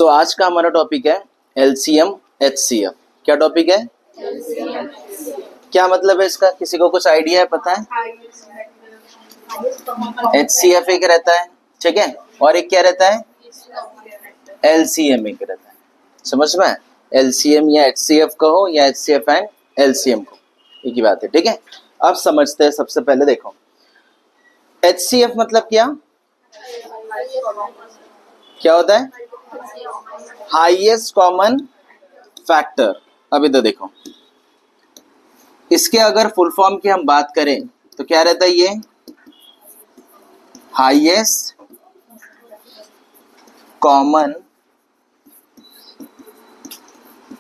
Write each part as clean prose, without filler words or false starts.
आज का हमारा टॉपिक है एलसीएम एचसीएफ। क्या टॉपिक है? क्या मतलब है इसका? किसी को कुछ आइडिया है? पता है? एचसीएफ एक रहता है, ठीक है, और एक क्या रहता है? एलसीएम एक रहता है। समझ में? एलसीएम या एचसीएफ कहो या एचसीएफ एंड एलसीएम को, एक ही बात है, ठीक है। अब समझते हैं। सबसे पहले देखो, एचसीएफ मतलब क्या होता है? Highest common factor. अभी तो देखो, इसके अगर फुल फॉर्म की हम बात करें तो क्या रहता है? ये हाईएस्ट कॉमन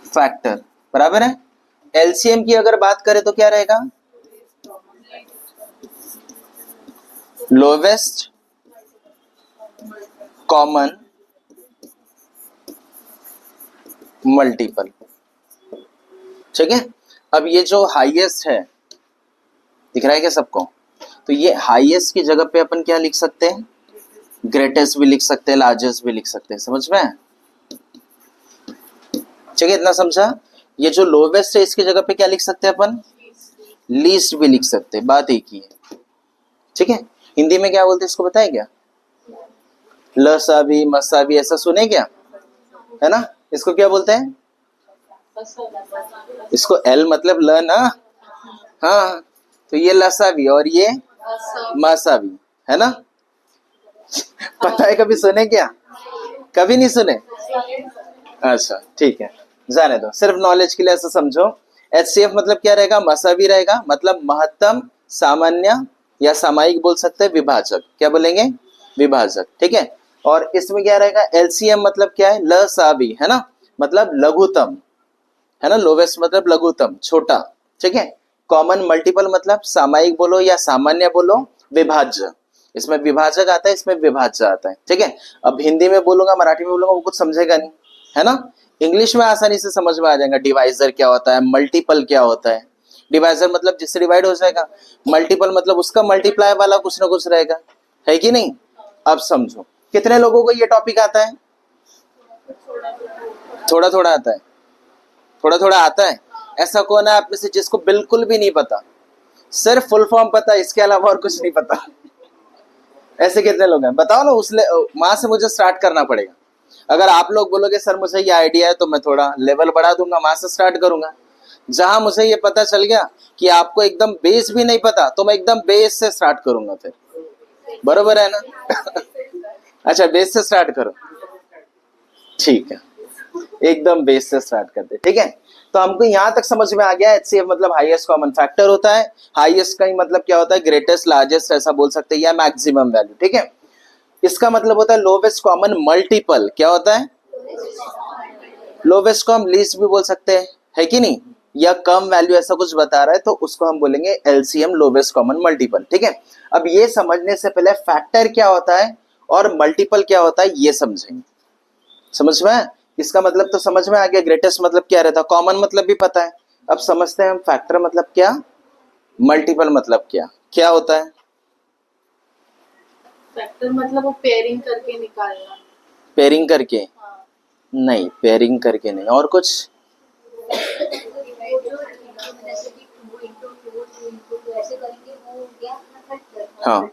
फैक्टर, बराबर है। एलसीएम की अगर बात करें तो क्या रहेगा? लोवेस्ट कॉमन मल्टीपल, ठीक है। अब ये जो हाईएस्ट है, दिख रहा है क्या सबको? तो ये हाईएस्ट की जगह पे अपन क्या लिख सकते हैं? ग्रेटेस्ट भी लिख सकते हैं, लार्जेस्ट भी लिख सकते हैं। समझ में? ठीक है, इतना समझा। ये जो लोवेस्ट है इसकी जगह पे क्या लिख सकते हैं अपन? लीस्ट भी लिख सकते हैं। बात एक ही है, ठीक है। हिंदी में क्या बोलते हैं इसको, पता है क्या? लसावी मसावी, ऐसा सुने क्या? है ना? इसको क्या बोलते हैं? इसको एल मतलब ल ना, हाँ। तो ये लसावी और ये मसावी, है ना? पता है? कभी सुने क्या? कभी नहीं सुने? अच्छा, ठीक है, जाने दो, सिर्फ नॉलेज के लिए ऐसा समझो। एचसीएफ मतलब क्या रहेगा? मसावी रहेगा, मतलब महत्तम सामान्य या सामायिक बोल सकते हैं, विभाजक। क्या बोलेंगे? विभाजक, ठीक है। और इसमें क्या रहेगा? एलसीएम मतलब क्या है? लसावी, है ना, मतलब लघुतम, है ना। लोवेस्ट मतलब लघुतम, छोटा, ठीक है। कॉमन मल्टीपल मतलब सामायिक बोलो या सामान्य बोलो, विभाज्य। इसमें विभाजक आता है, इसमें विभाज्य आता है, ठीक है। अब हिंदी में बोलूंगा, मराठी में बोलूंगा, वो कुछ समझेगा नहीं, है ना। इंग्लिश में आसानी से समझ में आ जाएगा। डिवाइजर क्या होता है, मल्टीपल क्या होता है। डिवाइजर मतलब जिससे डिवाइड हो जाएगा, मल्टीपल मतलब उसका मल्टीप्लाई वाला कुछ ना कुछ रहेगा, है कि नहीं। अब समझो, कितने लोगों को ये टॉपिक आता है? थोड़ा थोड़ा आता है, थोड़ा थोड़ा आता है। ऐसा कौन है आप में से जिसको बिल्कुल भी नहीं पता? सिर्फ फुल फॉर्म पता है, इसके अलावा और कुछ नहीं पता? ऐसे कितने लोग हैं? बताओ ना। उस वहां से मुझे स्टार्ट करना पड़ेगा। अगर आप लोग बोलोगे सर मुझे ये आइडिया है, तो मैं थोड़ा लेवल बढ़ा दूंगा, वहां से स्टार्ट करूंगा। जहां मुझे ये पता चल गया कि आपको एकदम बेस भी नहीं पता, तो मैं एकदम बेस से स्टार्ट करूंगा फिर, बरोबर है ना? अच्छा, बेस से स्टार्ट करो, ठीक है, एकदम बेस से स्टार्ट करते, ठीक है। तो हमको यहां तक समझ में आ गया, एचसीएफ मतलब हाईएस्ट कॉमन फैक्टर होता है। हाईएस्ट का ही मतलब क्या होता है? ग्रेटेस्ट, लार्जेस्ट, ऐसा बोल सकते हैं, या मैक्सिमम वैल्यू, ठीक है। इसका मतलब होता है लोवेस्ट कॉमन मल्टीपल। क्या होता है? लोवेस्ट को हम लीस्ट भी बोल सकते हैं, है कि नहीं, या कम वैल्यू ऐसा कुछ बता रहा है तो उसको हम बोलेंगे एलसीएम, लोवेस्ट कॉमन मल्टीपल, ठीक है। अब ये समझने से पहले फैक्टर क्या होता है और मल्टीपल क्या होता है ये समझेंगे। समझ में? इसका मतलब तो समझ में आ गया। ग्रेटेस्ट मतलब क्या रहता है, कॉमन मतलब भी पता है। अब समझते हैं हम फैक्टर मतलब क्या, मल्टीपल मतलब क्या। क्या होता है फैक्टर? मतलब वो पेयरिंग करके निकालना। पेयरिंग करके? हाँ। नहीं, पेयरिंग करके नहीं। और कुछ? हाँ,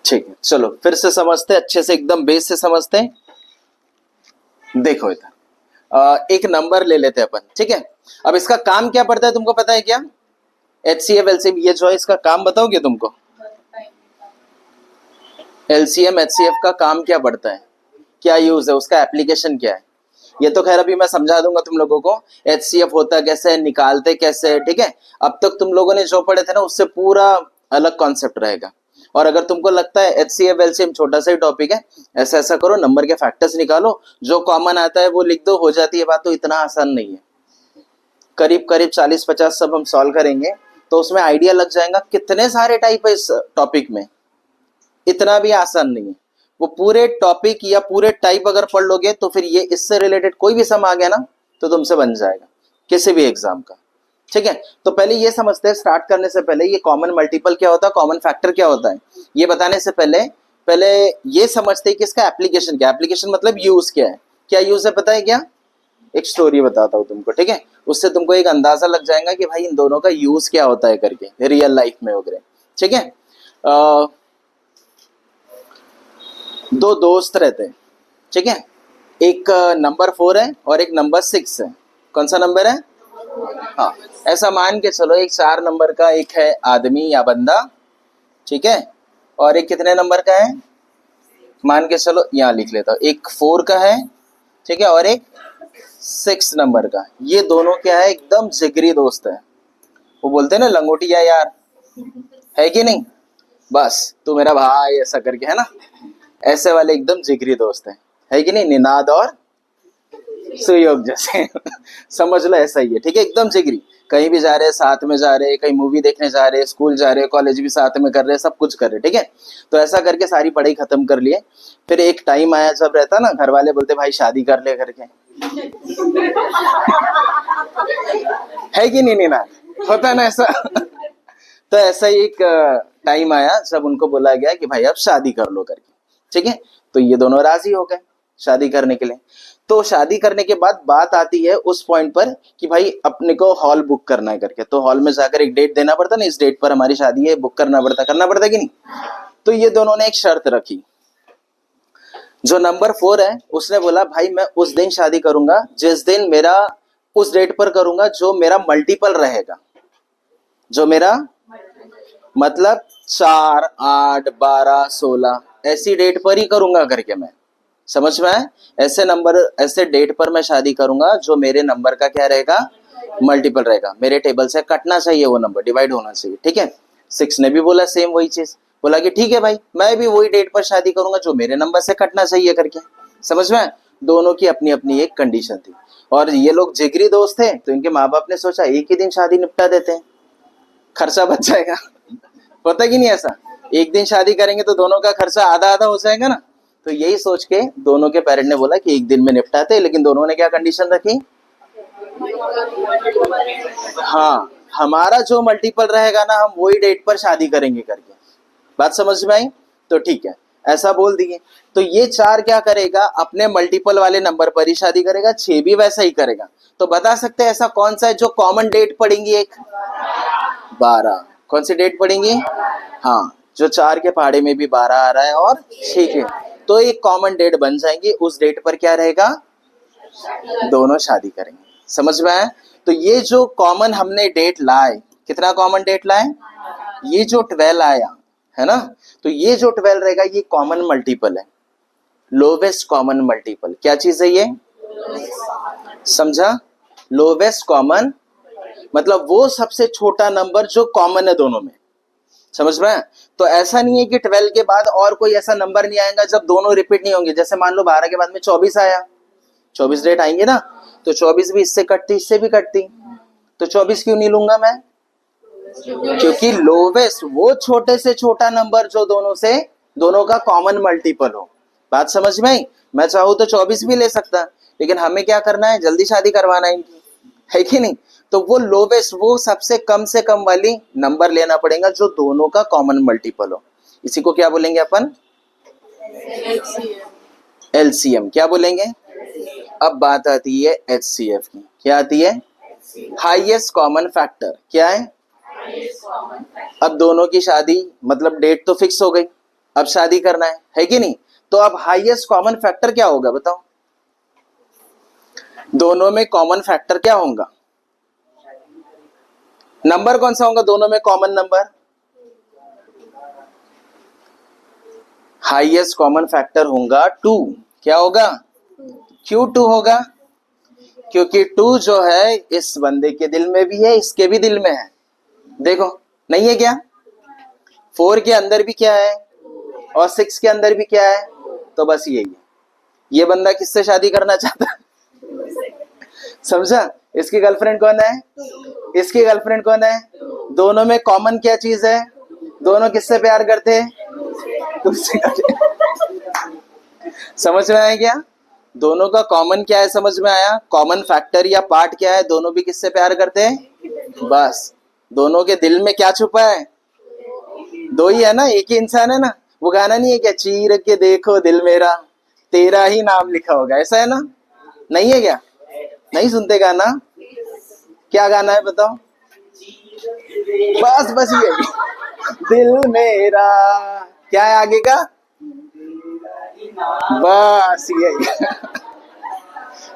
ठीक है, चलो फिर से समझते हैं अच्छे से, एकदम बेस से समझते हैं। देखो इधर एक नंबर ले लेते हैं अपन, ठीक है। अब इसका काम क्या पड़ता है तुमको पता है क्या? एचसीएफ एलसीएम, ये जो है इसका काम बताओगे तुमको? एलसीएम एचसीएफ का काम क्या पड़ता है, क्या यूज है, उसका एप्लीकेशन क्या है, ये तो खैर अभी मैं समझा दूंगा तुम लोगों को। एचसीएफ होता कैसे है, निकालते कैसे है, ठीक है। अब तक तुम लोगों ने जो पढ़े थे ना, उससे पूरा अलग कॉन्सेप्ट रहेगा। और अगर तुमको लगता है एचसीएफ एलसीएम छोटा सा ही टॉपिक है, ऐसा ऐसा करो, नंबर के फैक्टर्स निकालो, जो कॉमन आता है वो लिख दो, हो जाती है बात। तो इतना आसान नहीं है, करीब करीब 40-50 सब हम सॉल्व करेंगे तो उसमें आइडिया लग जाएगा कितने सारे टाइप है इस टॉपिक में। इतना भी आसान नहीं है। वो पूरे टॉपिक या पूरे टाइप अगर पढ़ लोगे तो फिर ये इससे रिलेटेड कोई भी सम आ गया ना तो तुमसे बन जाएगा किसी भी एग्जाम का, ठीक है। तो पहले ये समझते हैं, स्टार्ट करने से पहले, ये कॉमन मल्टीपल क्या होता है, कॉमन फैक्टर क्या होता है, ये बताने से पहले पहले ये समझते हैं कि इसका एप्लीकेशन क्या है। एप्लीकेशन मतलब यूज क्या है। क्या यूज है पता है क्या? एक स्टोरी बताता हूँ तुमको, ठीक है? उससे तुमको एक अंदाजा लग जाएगा कि भाई इन दोनों का यूज क्या होता है करके रियल लाइफ में वगैरह, ठीक है? दो दोस्त रहते हैं, ठीक है? एक नंबर 4 है और एक नंबर 6 है। कौन सा नंबर है? हाँ, ऐसा मान के चलो एक 4 नंबर का एक है आदमी या बंदा, ठीक है? और एक कितने नंबर का है? मान के चलो यहाँ लिख लेता हूँ, एक 4 का है, ठीक है, और एक 6 नंबर का। ये दोनों क्या है? एकदम जिगरी दोस्त है। वो बोलते हैं ना लंगोटिया यार, है कि नहीं? बस तू मेरा भाई ऐसा करके, है ना? ऐसे वाले एकदम जिगरी दोस्त है कि नहीं? निनाद और सुयोग जैसे समझ लो ऐसा ही है, ठीक है? एकदम जिगरी। कहीं भी जा रहे हैं साथ में जा रहे हैं, कहीं मूवी देखने जा रहे हैं, स्कूल जा रहे हैं, कॉलेज भी साथ में कर रहे हैं, सब कुछ कर रहे हैं, ठीक है? तो ऐसा करके सारी पढ़ाई खत्म कर लिए। फिर एक टाइम आया जब रहता ना, घर वाले बोलते भाई शादी कर ले करके, है कि नहीं? ना होता ना ऐसा तो ऐसा ही एक टाइम आया जब उनको बोला गया कि भाई अब शादी कर लो करके, ठीक है? तो ये दोनों राजी हो गए शादी करने के लिए। तो शादी करने के बाद बात आती है उस पॉइंट पर कि भाई अपने को हॉल बुक करना है करके। तो हॉल में जाकर एक डेट देना पड़ता ना, इस डेट पर हमारी शादी है, बुक करना पड़ता कि नहीं? तो ये दोनों ने एक शर्त रखी। जो नंबर 4 है उसने बोला भाई मैं उस दिन शादी करूंगा जिस दिन मेरा, उस डेट पर करूंगा जो मेरा मल्टीपल रहेगा। जो मेरा मतलब 4, 8, 12, 16 ऐसी डेट पर ही करूंगा करके। मैं समझ में आए? ऐसे नंबर, ऐसे डेट पर मैं शादी करूंगा जो मेरे नंबर का क्या रहेगा? मल्टीपल रहेगा। मेरे टेबल से कटना चाहिए, वो नंबर डिवाइड होना चाहिए, ठीक है? 6 ने भी बोला सेम वही चीज, बोला कि ठीक है भाई मैं भी वही डेट पर शादी करूंगा जो मेरे नंबर से कटना चाहिए करके। समझ में आए? दोनों की अपनी अपनी एक कंडीशन थी। और ये लोग जिगरी दोस्त थे तो इनके माँ बाप ने सोचा एक ही दिन शादी निपटा देते हैं, खर्चा बच जाएगा। पता कि नहीं ऐसा? एक दिन शादी करेंगे तो दोनों का खर्चा आधा आधा हो जाएगा ना। तो यही सोच के दोनों के पेरेंट ने बोला कि एक दिन में निपटाते हैं, लेकिन दोनों ने क्या कंडीशन रखी? हाँ, हमारा जो मल्टीपल रहेगा ना हम वही डेट पर शादी करेंगे करके। बात समझ में आई? तो ठीक है, ऐसा बोल दिए। तो ये 4 क्या करेगा? अपने मल्टीपल वाले नंबर पर ही शादी करेगा, 6 भी वैसा ही करेगा। तो बता सकते हैं ऐसा कौन सा है जो कॉमन डेट पड़ेंगी? एक 12। कौन सी डेट पड़ेंगी? हाँ, जो 4 के पहाड़े में भी 12 आ रहा है और 6 के, तो एक कॉमन डेट बन जाएंगी। उस डेट पर क्या रहेगा? दोनों शादी करेंगे। समझ में आया? तो ये जो कॉमन हमने डेट लाए, कितना कॉमन डेट लाए? ये जो 12 आया है ना, तो ये जो 12 रहेगा ये कॉमन मल्टीपल है, लोवेस्ट कॉमन मल्टीपल। क्या चीज है ये? समझा? लोवेस्ट कॉमन मतलब वो सबसे छोटा नंबर जो कॉमन है दोनों में। समझ में? तो ऐसा नहीं है कि 12 के बाद और कोई ऐसा नंबर नहीं आएगा जब दोनों रिपीट नहीं होंगे। जैसे मान लो 12 के बाद में 24 आया, 24 डेट आएंगे ना, तो 24 भी इससे कटती, इससे भी कटती, तो 24 क्यों नहीं लूंगा मैं? क्योंकि लोवेस्ट वो छोटे से छोटा नंबर जो दोनों से, दोनों का कॉमन मल्टीपल हो। बात समझ में आई? मैं चाहूँ तो 24 भी ले सकता, लेकिन हमें क्या करना है? जल्दी शादी करवाना है इनकी, है कि नहीं? तो वो लोवेस्ट, वो सबसे कम से कम वाली नंबर लेना पड़ेगा जो दोनों का कॉमन मल्टीपल हो। इसी को क्या बोलेंगे अपन? एलसीएम। क्या बोलेंगे? अब बात आती है एचसीएफ की। क्या आती है? Highest common factor. क्या है? अब दोनों की शादी मतलब डेट तो फिक्स हो गई, अब शादी करना है कि नहीं? तो अब हाईएस्ट कॉमन फैक्टर क्या होगा बताओ? दोनों में कॉमन फैक्टर क्या होगा? नंबर कौन सा होगा दोनों में common number? Highest common factor होगा 2। क्या होगा? क्यों 2 होगा? क्योंकि 2 जो है इस बंदे के दिल में भी है, इसके भी दिल में है। देखो, नहीं है क्या? 4 के अंदर भी क्या है और 6 के अंदर भी क्या है? तो बस यही है। ये बंदा किससे शादी करना चाहता है? समझा? इसकी गर्लफ्रेंड कौन है? इसकी गर्लफ्रेंड कौन है? दोनों में कॉमन क्या चीज है? दोनों किससे प्यार करते हैं? तुमसे। समझ में आया क्या? दोनों का कॉमन क्या है? समझ में आया? कॉमन फैक्टर या पार्ट क्या है? दोनों भी किससे प्यार करते हैं? बस दोनों के दिल में क्या छुपा है? 2 ही है ना, एक ही इंसान है ना। वो गाना नहीं है क्या, चीर के देखो दिल मेरा तेरा ही नाम लिखा होगा, ऐसा है ना? नहीं है क्या? नहीं सुनते गाना? क्या गाना है बताओ? बस बस ये दिल मेरा, क्या है आगे का? बस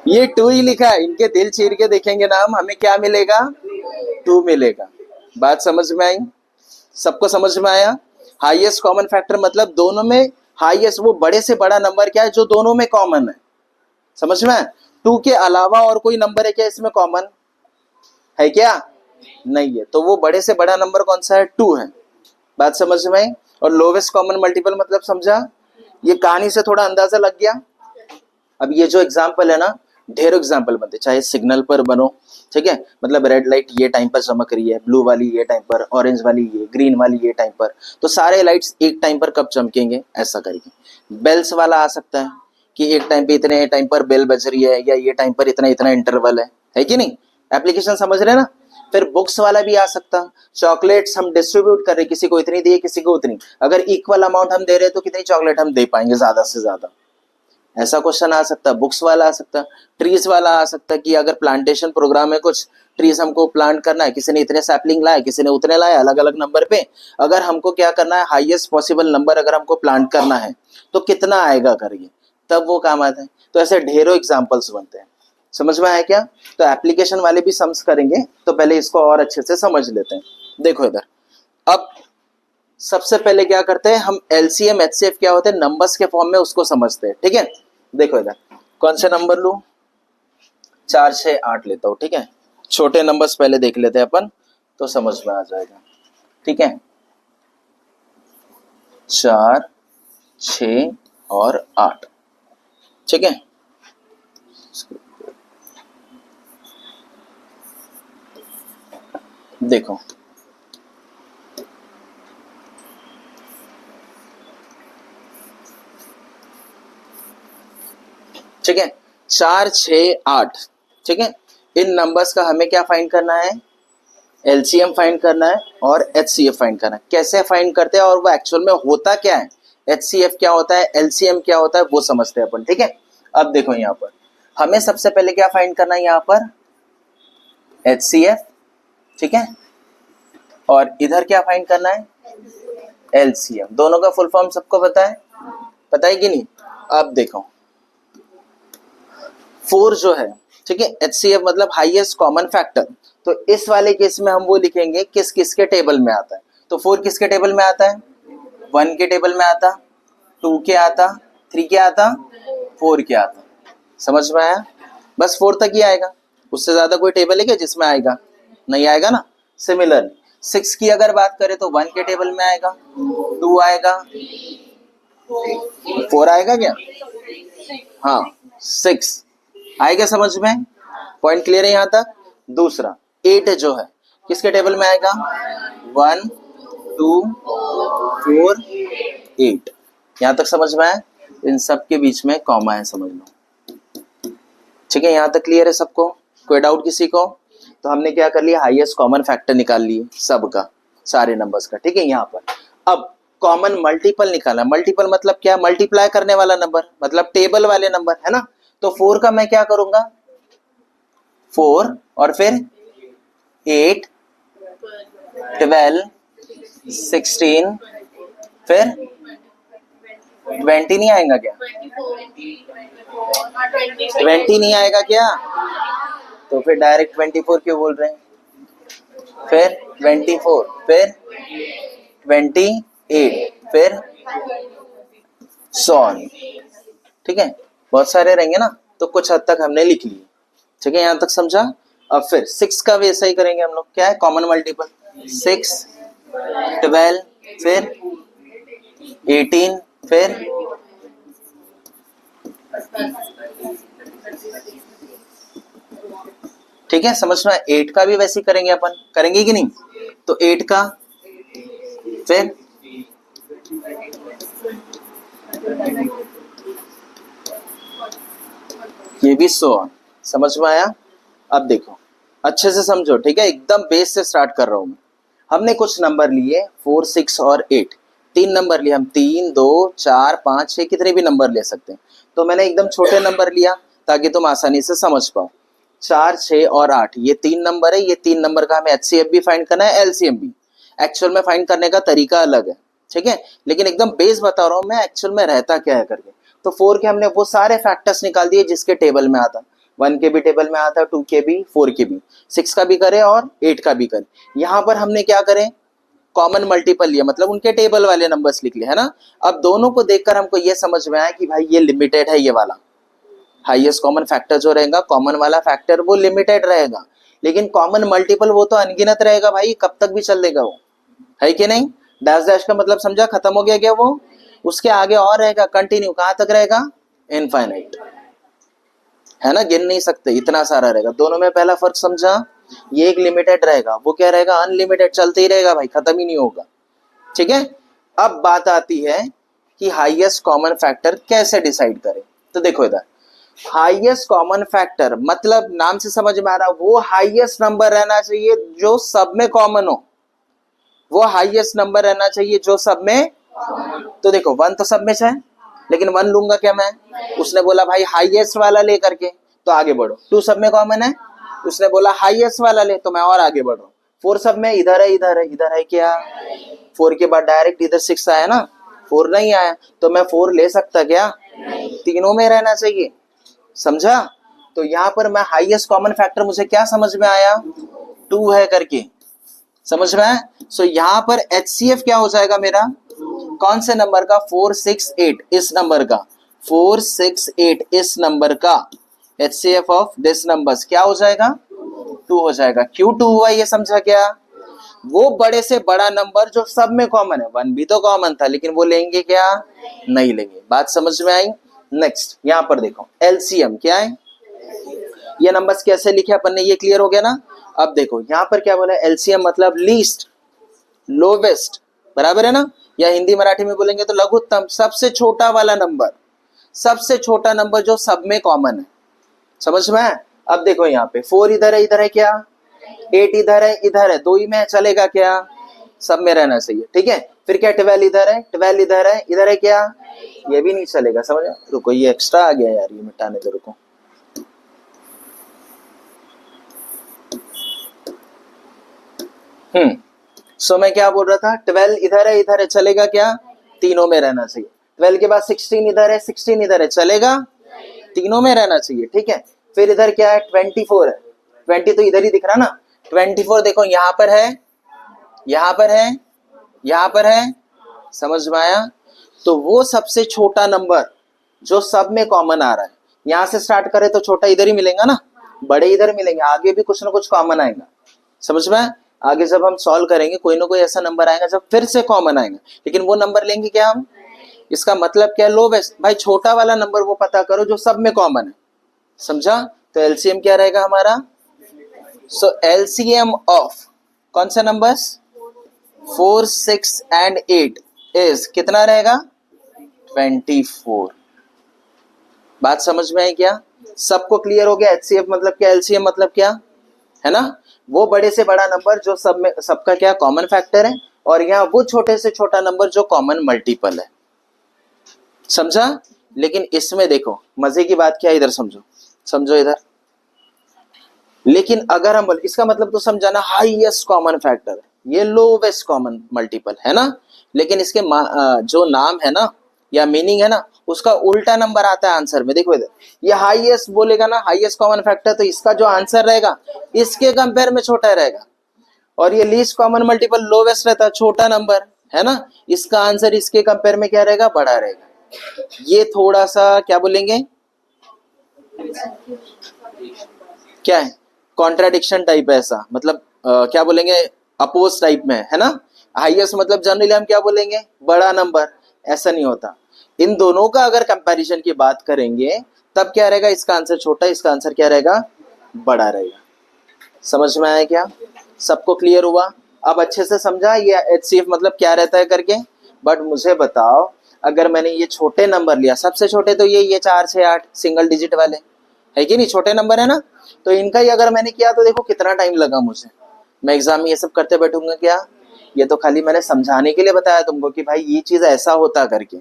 ये टू ही लिखा है, इनके दिल चीर के देखेंगे ना हम, हमें क्या मिलेगा? टू मिलेगा। बात समझ में आई? सबको समझ में आया? हाईएस्ट कॉमन फैक्टर मतलब दोनों में हाईएस्ट, वो बड़े से बड़ा नंबर क्या है जो दोनों में कॉमन है, समझ में? टू के अलावा और कोई नंबर है क्या इसमें कॉमन? है क्या? नहीं है, तो वो बड़े से बड़ा नंबर कौन सा है? टू है। बात समझ में आई? और लोवेस्ट कॉमन मल्टीपल मतलब समझा? ये कहानी से थोड़ा अंदाजा लग गया? अब ये जो एग्जाम्पल है ना, ढेरों एग्जाम्पल बनते, चाहे सिग्नल पर बनो, ठीक है, मतलब रेड लाइट ये टाइम पर चमक रही है, ब्लू वाली ये टाइम पर, ऑरेंज वाली ये, ग्रीन वाली ये टाइम पर, तो सारे लाइट्स एक टाइम पर कब चमकेंगे, ऐसा करके। बेल्स वाला आ सकता है कि एक टाइम पे इतने टाइम पर बेल बज रही है, या ये टाइम पर इतना इतना इंटरवल है कि नहीं? एप्लीकेशन समझ रहे ना? फिर बुक्स वाला भी आ सकता, चॉकलेट्स हम डिस्ट्रीब्यूट कर रहे, किसी को इतनी दिए किसी को उतनी, अगर इक्वल अमाउंट हम दे रहे हैं तो कितनी चॉकलेट हम दे पाएंगे ज्यादा से ज्यादा, ऐसा क्वेश्चन आ सकता। बुक्स वाला आ सकता, ट्रीज वाला आ सकता कि अगर प्लांटेशन प्रोग्राम है, कुछ ट्रीज हमको प्लांट करना है, किसी ने इतने सैपलिंग लाए, किसी ने उतने लाए, अलग अलग नंबर पे, अगर हमको क्या करना है, हाईएस्ट पॉसिबल नंबर अगर हमको प्लांट करना है तो कितना आएगा करके, तब वो काम आता है। तो ऐसे ढेरों एग्जाम्पल्स बनते हैं, समझ में आया क्या? तो एप्लीकेशन वाले भी सम्स करेंगे, तो पहले इसको और अच्छे से समझ लेते हैं। देखो इधर, अब सबसे पहले क्या करते हैं हम, एलसीएम एचसीएफ क्या होते हैं, नंबर्स के फॉर्म में उसको समझते हैं, ठीक है? देखो इधर, कौन से नंबर लूं? 4 6 8 लेता हूं, ठीक है? छोटे नंबर्स पहले देख लेते हैं अपन, तो समझ में आ जाएगा, ठीक है? 4 6 और 8, ठीक है? देखो ठीक है, 4 6 8, ठीक है? इन नंबर्स का हमें क्या फाइंड करना है? एलसीएम फाइंड करना है और एचसीएफ फाइंड करना है। कैसे फाइंड करते हैं और वो एक्चुअल में होता क्या है, एचसीएफ क्या होता है, एलसीएम क्या होता है, वो समझते हैं अपन, ठीक है? अब देखो यहाँ पर हमें सबसे पहले क्या फाइंड करना है, यहाँ पर एचसीएफ, ठीक है? और इधर क्या फाइंड करना है? एलसीएम। दोनों का फुल फॉर्म सबको पता है कि नहीं? अब देखो 4 जो है, ठीक है, एचसीएफ मतलब हाईएस्ट कॉमन फैक्टर, तो इस वाले केस में हम वो लिखेंगे किस किस के टेबल में आता है। तो 4 किसके टेबल में आता है? 1 के टेबल में आता, 2 के आता, 3 के आता, 4 के आता। समझ में आया? बस 4 तक ही आएगा, उससे ज्यादा कोई टेबल है क्या जिसमें आएगा? नहीं आएगा ना। सिमिलर 6 की अगर बात करें तो 1 के टेबल में आएगा, 2 आएगा, 4 आएगा क्या? हाँ 6 आएगा, समझ में? पॉइंट क्लियर है यहाँ तक? दूसरा 8 जो है किसके टेबल में आएगा? 1 2 4 8, यहाँ तक समझ में आया? इन सब के बीच में कॉमा है, समझ लो, ठीक है? यहाँ तक क्लियर है सबको? कोई डाउट किसी को? तो हमने क्या कर लिया, हाईएस्ट कॉमन फैक्टर निकाल लिए सबका, सारे नंबर्स का, ठीक है? यहाँ पर अब कॉमन मल्टीपल निकालना। मल्टीपल मतलब क्या? मल्टीप्लाई करने वाला नंबर, मतलब टेबल वाले नंबर, है ना? तो 4 का मैं क्या करूंगा, 4 और फिर 8 12 16 फिर 20 नहीं आएगा क्या? 20 नहीं आएगा क्या? तो फिर डायरेक्ट 24 क्यों बोल रहे हैं? फिर 24 फिर 28 फिर 100, ठीक है? बहुत सारे रहेंगे ना, तो कुछ हद तक हमने लिख लिए, ठीक है? यहाँ तक समझा? अब फिर 6 का भी ऐसा ही करेंगे हम लोग। क्या है कॉमन मल्टीपल? 6 12 फिर 18 फिर ठीक है, समझ में? 8 का भी वैसे ही करेंगे अपन, करेंगे कि नहीं? तो 8 का फिर ये भी 100, समझ में आया? अब देखो अच्छे से समझो, ठीक है? एकदम बेस से स्टार्ट कर रहा हूं मैं। हमने कुछ नंबर लिए 4 6 और 8, 3 नंबर लिए हम, 3 2 4 5 6 कितने भी नंबर ले सकते हैं। तो मैंने एकदम छोटे नंबर लिया ताकि तुम आसानी से समझ पाओ। 4 6 और 8 ये 3 नंबर है, ये 3 नंबर का हमें एचसीएफ भी फाइंड करना है, एलसीएम भी। एक्चुअल में फाइंड करने का तरीका अलग है, ठीक है, लेकिन एकदम बेस बता रहा हूं मैं एक्चुअल में रहता क्या है करके। तो 4 के हमने वो सारे फैक्टर्स निकाल दिए जिसके टेबल में आता, 1 के भी टेबल में आता, 2 के भी, 4 के भी, 6 का भी करें और 8 का भी करें। यहाँ पर हमने क्या करें, कॉमन मल्टीपल लिया, मतलब उनके टेबल वाले नंबर्स लिख लिए, है ना। अब दोनों को देखकर हमको ये समझ में आया कि भाई ये लिमिटेड है, ये वाला हाईएस्ट कॉमन फैक्टर जो रहेगा, कॉमन वाला फैक्टर वो लिमिटेड रहेगा, लेकिन कॉमन मल्टीपल वो तो अनगिनत रहेगा भाई, कब तक भी चल देगा वो, है कि नहीं। डैश डैश का मतलब समझा, खत्म हो गया क्या वो, उसके आगे और रहेगा, कंटिन्यू, कहां तक रहेगा, इनफाइनाइट, है ना, गिन नहीं सकते, इतना सारा रहेगा। दोनों में पहला फर्क समझा, ये एक लिमिटेड रहेगा, वो क्या रहेगा, अनलिमिटेड, चलते ही रहेगा भाई, खत्म ही नहीं होगा, ठीक है। अब बात आती है कि हाईएस्ट कॉमन फैक्टर कैसे डिसाइड करें। तो देखो इधर, हाईएस्ट कॉमन फैक्टर मतलब नाम से समझ में आ रहा, वो हाईएस्ट नंबर रहना चाहिए जो सब में कॉमन हो, वो हाईएस्ट नंबर रहना चाहिए जो सब में। तो देखो 1 तो सब में है, लेकिन 1 लूंगा क्या मैं, उसने बोला भाई हाईएस्ट वाला ले करके, तो आगे बढ़ो। 2 सब में कॉमन है, उसने बोला हाईएस्ट वाला ले, तो मैं और आगे बढ़ रहा हूँ। 4 सब में, इधर है, इधर है, इधर है क्या, 4 के बाद डायरेक्ट इधर 6 आया ना, 4 नहीं आया, तो मैं 4 ले सकता क्या, तीनों में रहना चाहिए, समझा। तो यहाँ पर मैं हाईएस्ट कॉमन फैक्टर मुझे क्या समझ में आया, 2 है करके, समझ में आया। सो यहाँ पर एचसीएफ क्या हो जाएगा मेरा, कौन से नंबर का, 4 6 8 इस नंबर का, 4 6 8 इस नंबर का एचसीएफ ऑफ दिस नंबर्स क्या हो जाएगा, 2 हो जाएगा। क्यों 2 हुआ ये समझा क्या, वो बड़े से बड़ा नंबर जो सब में कॉमन है, 1 भी तो कॉमन था, लेकिन वो लेंगे क्या, नहीं लेंगे, बात समझ में आई। नेक्स्ट यहाँ पर देखो एलसीएम क्या है, ये नंबर्स कैसे लिखे अपन ने, ये क्लियर हो गया ना। अब देखो यहाँ पर क्या बोला, एलसीएम मतलब लीस्ट, लोवेस्ट, बराबर है ना, या हिंदी मराठी में बोलेंगे तो लघुत्तम, सबसे छोटा वाला नंबर, सबसे छोटा नंबर जो सब में कॉमन है, समझ में। अब देखो यहाँ पे 4 इधर है क्या, 8 इधर है, 2 ही में चलेगा क्या, सब में रहना चाहिए, ठीक है। फिर क्या 12 इधर है क्या, ये भी नहीं चलेगा, समझ। रुको ये एक्स्ट्रा आ गया यार, ये मिटाने दो, रुको। सो मैं क्या बोल रहा था, 12 इधर है, चलेगा क्या, तीनों में रहना चाहिए। 12 के बाद 16 इधर है, चलेगा, तीनों में रहना चाहिए, ठीक है। फिर इधर क्या है, 24 है, 20 तो इधर ही दिख रहा ना, 24 देखो यहाँ पर है, यहाँ पर है, समझ में आया। तो वो सबसे छोटा नंबर जो सब में कॉमन आ रहा है, यहाँ से स्टार्ट करें तो छोटा इधर ही मिलेगा ना, बड़े इधर मिलेंगे, आगे भी कुछ ना कुछ कॉमन आएगा, समझ में। आगे जब हम सॉल्व करेंगे कोई ना कोई ऐसा नंबर आएगा जब फिर से कॉमन आएगा, लेकिन वो नंबर लेंगे क्या हम, इसका मतलब क्या, लोवेस्ट, भाई छोटा वाला नंबर वो पता करो जो सब में कॉमन है, समझा। तो एलसीएम क्या रहेगा हमारा, सो एलसीएम ऑफ कौन सा नंबर्स, 4 6 एंड 8 इज कितना रहेगा, 24। बात समझ में आई क्या, सबको क्लियर हो गया। एचसीएफ मतलब क्या, एलसीएम मतलब क्या, है ना, वो बड़े से बड़ा नंबर जो सब में, सबका क्या कॉमन फैक्टर है, और यहाँ वो छोटे से छोटा नंबर जो कॉमन मल्टीपल है, समझा। लेकिन इसमें देखो मजे की बात क्या है, इधर समझो इधर। लेकिन अगर हम इसका मतलब तो समझाना, हाईएस्ट कॉमन फैक्टर ये लोवेस्ट कॉमन मल्टीपल है ना, लेकिन इसके जो नाम है ना या मीनिंग है ना, उसका उल्टा नंबर आता है आंसर में। देखो इधर ये हाईएस्ट बोलेगा ना, हाईएस्ट कॉमन फैक्टर, तो इसका जो आंसर रहेगा इसके कंपेयर में छोटा रहेगा, और ये लीस्ट कॉमन मल्टीपल लोवेस्ट रहता है, छोटा नंबर है ना, इसका आंसर इसके कंपेयर में क्या रहेगा, बड़ा रहेगा। ये थोड़ा सा क्या बोलेंगे, क्या है, कॉन्ट्राडिक्शन टाइप है ऐसा, मतलब क्या बोलेंगे, अपोज टाइप में है ना। हाईएस्ट मतलब जनरली हम क्या बोलेंगे, बड़ा नंबर, ऐसा नहीं होता। इन दोनों का अगर कंपैरिजन की बात करेंगे तब क्या रहेगा, इसका आंसर छोटा, इसका आंसर क्या रहेगा, बड़ा रहेगा। समझ में आया क्या, सबको क्लियर हुआ। अब अच्छे से समझा ये एचसीएफ मतलब क्या रहता है करके। बट मुझे बताओ, अगर मैंने ये छोटे नंबर लिया, सबसे छोटे तो ये 4 6 8 सिंगल डिजिट वाले है कि नहीं, छोटे नंबर है ना, तो इनका ही अगर मैंने किया तो देखो कितना टाइम लगा मुझे, मैं एग्जाम में ये सब करते बैठूंगा क्या, ये तो खाली मैंने समझाने के लिए बताया तुमको कि भाई ये चीज ऐसा होता करके।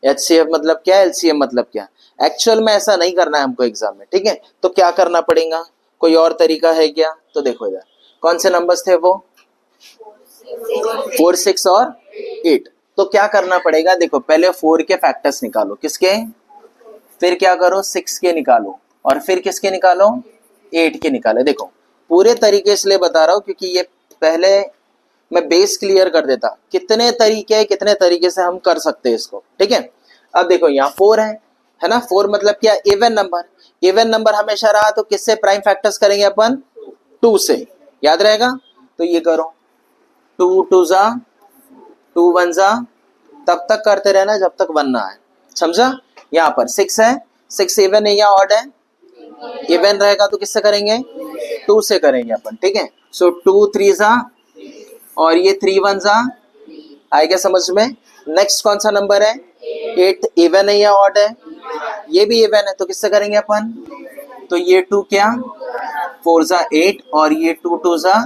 HCF मतलब क्या, LCM मतलब क्या। एक्चुअल में ऐसा नहीं करना है हमको एग्जाम में, ठीक है। तो क्या करना पड़ेगा, कोई और तरीका है क्या? तो देखो इधर कौन से नंबर्स थे वो, 4, 6 और 8। तो क्या करना पड़ेगा, देखो पहले 4 के फैक्टर्स निकालो, किसके, फिर क्या करो 6 के निकालो, और फिर किसके निकालो, 8 के निकालो। देखो पूरे तरीके इसलिए बता रहा हूं क्योंकि ये पहले मैं बेस क्लियर कर देता, कितने तरीके से हम कर सकते हैं इसको, ठीक है। अब देखो यहाँ 4 है ना, 4 मतलब क्या, इवन नंबर। इवन नंबर हमेशा रहा तो किससे प्राइम फैक्टर्स करेंगे अपन, 2 से, याद रहेगा। तो ये करो 2 2 जा 2 1 जा, तब तक करते रहना जब तक 1 ना आए, समझा। यहाँ पर 6 है, 6 इवन है या ऑड है, इवन रहेगा तो किससे करेंगे, 2 से करेंगे अपन, ठीक है। सो 2 3 जा और ये 3 1 जा, आएगा समझ में। नेक्स्ट कौन सा नंबर है, 8, इवन है या ऑड है, ये भी इवन है तो किससे करेंगे अपन, तो ये 2 क्या, 4 जा 8 और ये 2 2 जा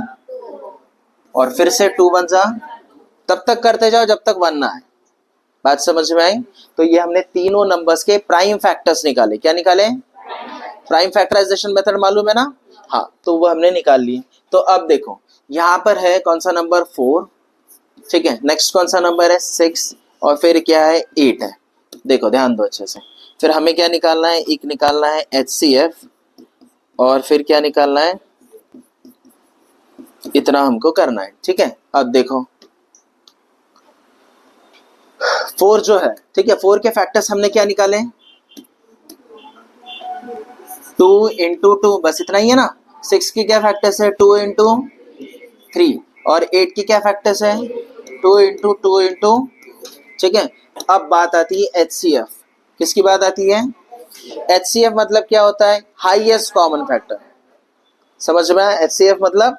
और फिर से 2 1 जा, तब तक करते जाओ जब तक 1 ना आए। बात समझ में आई। तो ये हमने तीनों नंबर्स के प्राइम फैक्टर्स निकाले, क्या निकाले, प्राइम फैक्टराइजेशन मेथड मालूम है ना, हाँ, तो वो हमने निकाल लिए। तो अब देखो यहाँ पर है कौन सा नंबर, 4, ठीक है। नेक्स्ट कौन सा नंबर है, 6 और फिर क्या है, 8 है। देखो ध्यान दो अच्छे से, फिर हमें क्या निकालना है, एक निकालना है HCF और फिर क्या निकालना है, इतना हमको करना है, ठीक है। अब देखो 4 जो है, ठीक है, 4 के फैक्टर्स हमने क्या निकाले, 2 इंटू 2, बस इतना ही है ना। 6 की क्या फैक्टर्स है, 2 इंटू 3 और 8 की क्या फैक्टर्स है, 2 इंटू 2 इंटू, ठीक है। अब बात आती है HCF, किसकी बात आती है, HCF मतलब क्या होता है, हाईएस्ट कॉमन फैक्टर, समझ में आया HCF मतलब।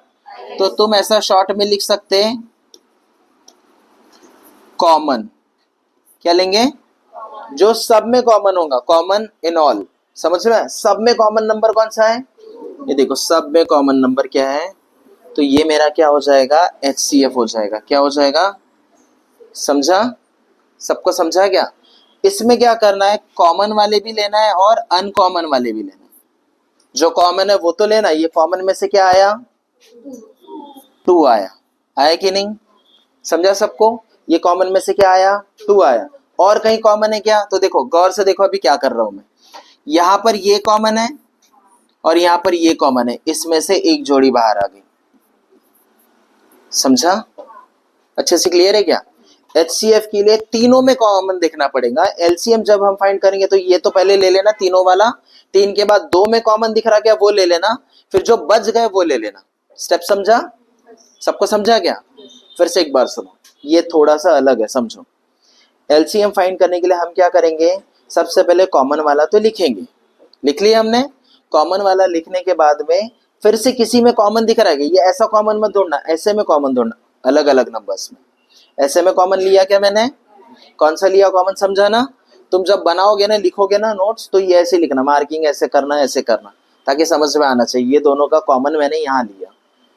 तो तुम ऐसा शॉर्ट में लिख सकते हैं, कॉमन, क्या लेंगे, जो सब में कॉमन होगा, कॉमन इन ऑल, समझ में। सब में कॉमन नंबर कौन सा है, ये देखो सब में कॉमन नंबर क्या है, तो ये मेरा क्या हो जाएगा, HCF हो जाएगा, क्या हो जाएगा, समझा, सबको समझा क्या। इसमें क्या करना है, कॉमन वाले भी लेना है और अनकॉमन वाले भी लेना है। जो कॉमन है वो तो लेना, ये कॉमन में से क्या आया, 2 आया, आया कि नहीं, समझा सबको। ये कॉमन में से क्या आया, 2 आया। और कहीं कॉमन है क्या, तो देखो गौर से देखो अभी क्या कर रहा हूं मैं, यहां पर ये कॉमन है और यहां पर ये कॉमन है, इसमें से एक जोड़ी बाहर आ गई, समझा, अच्छे से क्लियर है क्या। HCF के लिए तीनों में कॉमन देखना पड़ेगा। LCM जब हम फाइंड करेंगे तो ये तो पहले ले लेना तीनों वाला, 3 के बाद 2 में कॉमन दिख रहा क्या वो ले लेना, फिर जो बच गए वो ले लेना। स्टेप समझा, सबको समझा क्या। फिर से एक बार सुनो, ये थोड़ा सा अलग है, समझो। LCM फाइंड करने के लिए हम क्या करेंगे, सबसे पहले कॉमन वाला तो लिखेंगे, लिख लिया हमने। कॉमन वाला लिखने के बाद में फिर से किसी में कॉमन दिख रहा है, ये ऐसा कॉमन मत ढूंढना, ऐसे में कॉमन ढूंढना, अलग अलग नंबर्स में। ऐसे में कॉमन लिया क्या मैंने, कौन सा लिया कॉमन, समझा ना। तुम जब बनाओगे ना, लिखोगे ना नोट्स, तो ये ऐसे लिखना, मार्किंग ऐसे करना, ऐसे करना, ताकि समझ में आना चाहिए। ये दोनों का कॉमन मैंने यहाँ लिया,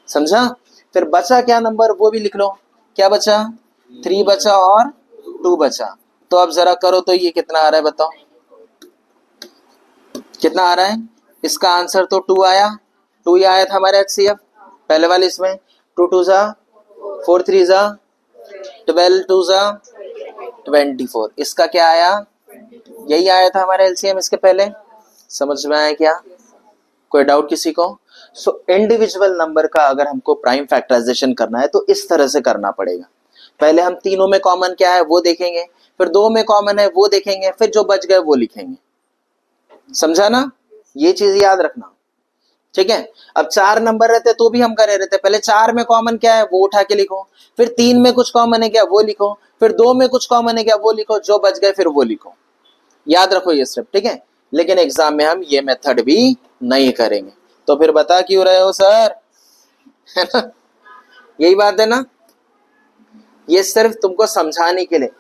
समझा। फिर बचा क्या नंबर, वो भी लिख लो, क्या बचा, 3 बचा और 2 बचा। तो अब जरा करो तो ये कितना आ रहा है बताओ, कितना आ रहा है। इसका आंसर तो 2 आया, 2 ही आया था हमारे HCF पहले वाले इसमें। 2 2 जा 4 3 जा 12 2 जा 24, इसका क्या आया, यही आया था हमारे LCM इसके पहले। समझ में आया क्या, कोई डाउट किसी को। सो इंडिविजुअल नंबर का अगर हमको प्राइम फैक्टराइजेशन करना है तो इस तरह से करना पड़ेगा। पहले हम तीनों में कॉमन क्या है वो देखेंगे, फिर 2 में कॉमन है वो देखेंगे, फिर जो बच गए वो लिखेंगे, समझा ना। ये चीज याद रखना, ठीक है। अब 4 नंबर रहते तो भी हम करे रहते, पहले 4 में कॉमन क्या है वो उठा के लिखो, फिर 3 में कुछ कॉमन है क्या वो लिखो, फिर 2 में कुछ कॉमन है क्या वो लिखो, जो बच गए फिर वो लिखो। याद रखो ये स्टेप, ठीक है। लेकिन एग्जाम में हम ये मेथड भी नहीं करेंगे। तो फिर बता क्यों रहे हो सर, है ना, यही बात है ना। ये सिर्फ तुमको समझाने के लिए,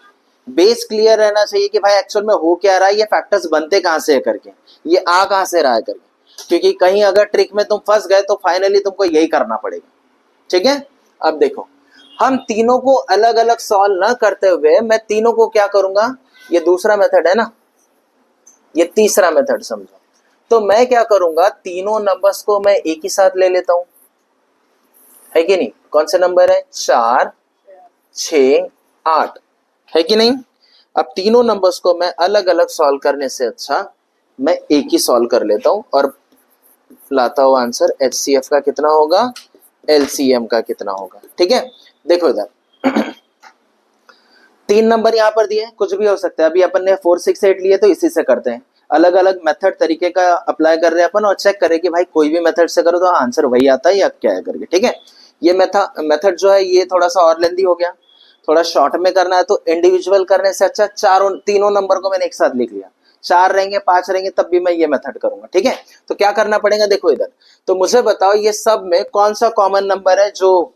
बेस क्लियर रहना चाहिए कि भाई एक्चुअल में हो क्या रहा है, ये फैक्टर्स बनते कहां से है करके, ये आ कहां से रहा है करके। क्योंकि कहीं अगर ट्रिक में तुम फंस गए तो फाइनली तुमको यही करना पड़ेगा, ठीक है। अब देखो हम तीनों को अलग अलग सॉल्व ना करते हुए मैं तीनों को क्या करूंगा, ये दूसरा मेथड है ना, ये तीसरा मेथड समझो। तो मैं क्या करूंगा, तीनों नंबर्स को मैं एक ही साथ ले लेता हूं, है कि नहीं। कौन से नंबर है, 4 6 8, है कि नहीं। अब तीनों नंबर्स को मैं अलग अलग सॉल्व करने से अच्छा मैं एक ही सॉल्व कर लेता हूं और लाता हूं आंसर। HCF का कितना होगा, LCM का कितना होगा। ठीक है, देखो इधर 3 नंबर यहां पर दिए, कुछ भी हो सकता है। अभी अपन ने 4 6 8 लिए तो इसी से करते हैं। अलग अलग मेथड तरीके का अप्लाई कर रहे हैं अपन और चेक करें कि भाई कोई भी मेथड से करो तो आंसर वही आता है या क्या है करके। ठीक है, ये मेथड जो है ये थोड़ा सा और लेंदी हो गया, थोड़ा शॉर्ट में करना है तो इंडिविजुअल करने से अच्छा तीनों नंबर को मैंने एक साथ लिख लिया। 4 रहेंगे 5 रहेंगे तब भी मैं ये मेथड करूंगा। ठीक है, तो क्या करना पड़ेगा, देखो इधर। तो मुझे बताओ ये सब में कौन सा कॉमन नंबर है जो